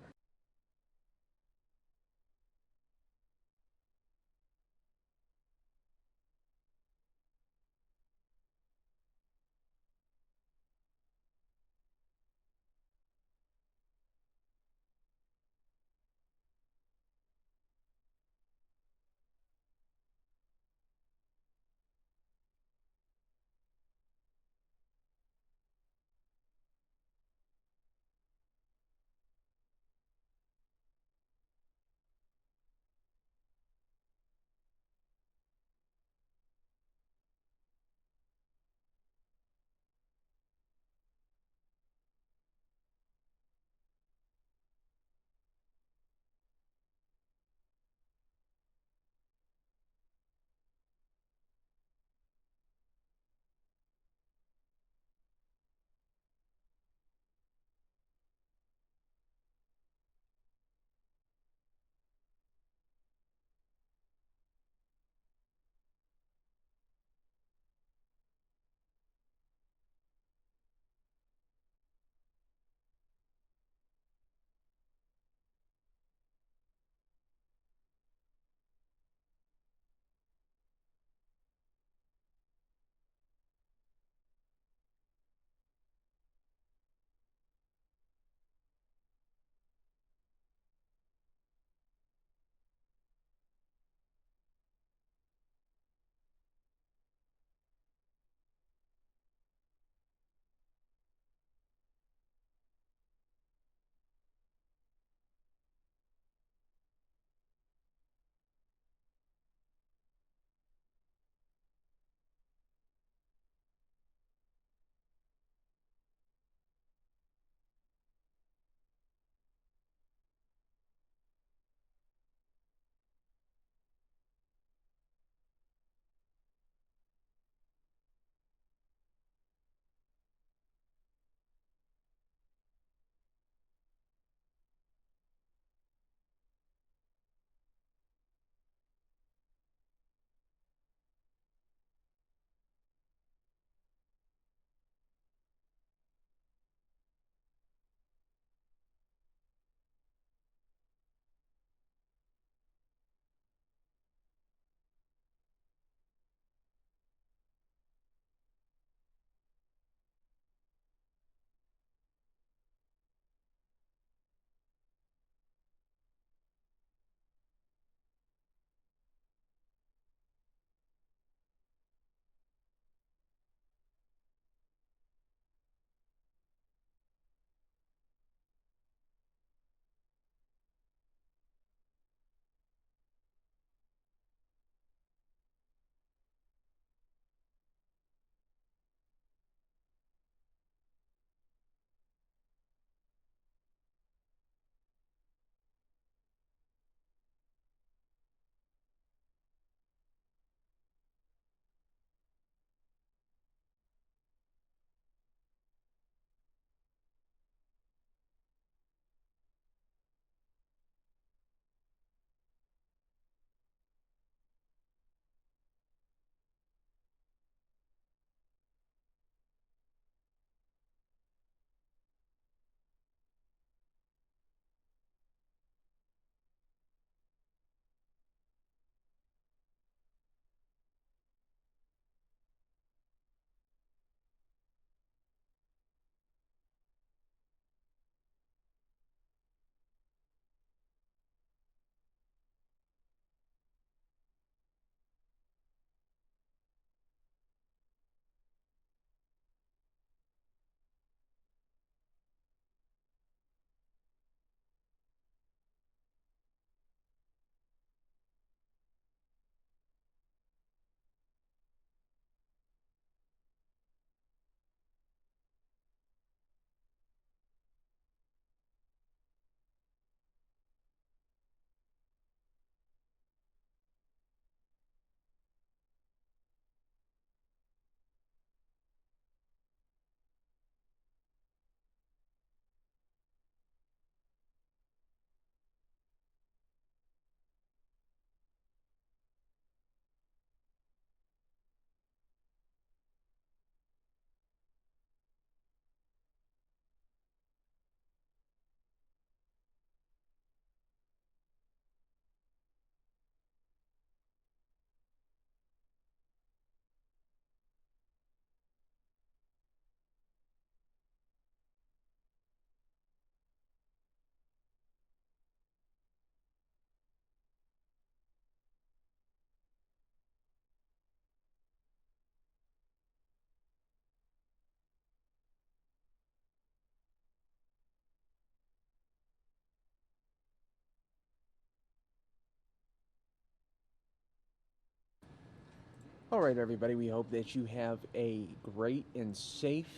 All right, everybody, we hope that you have a great and safe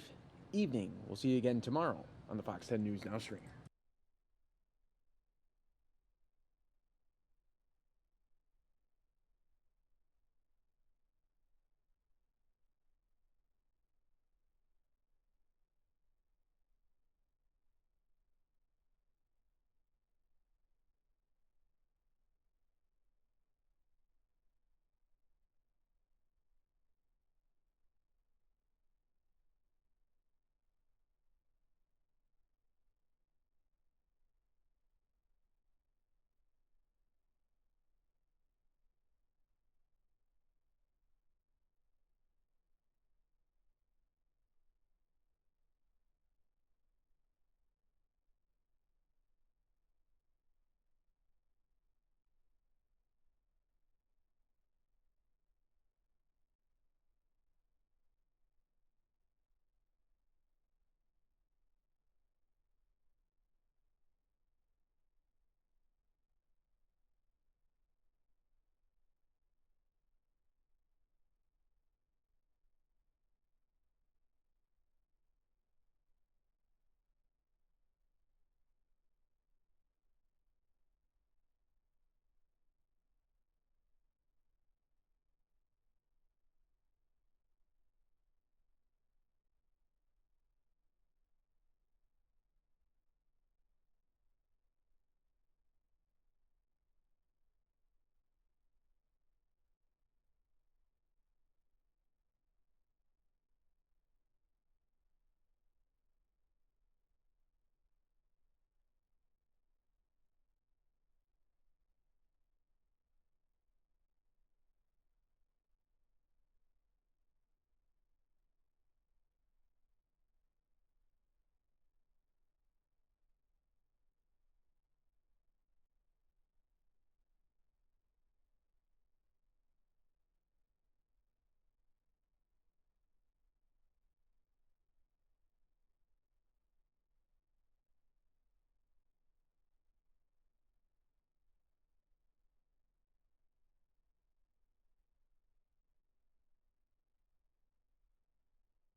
evening. We'll see you again tomorrow on the Fox 10 News Now stream.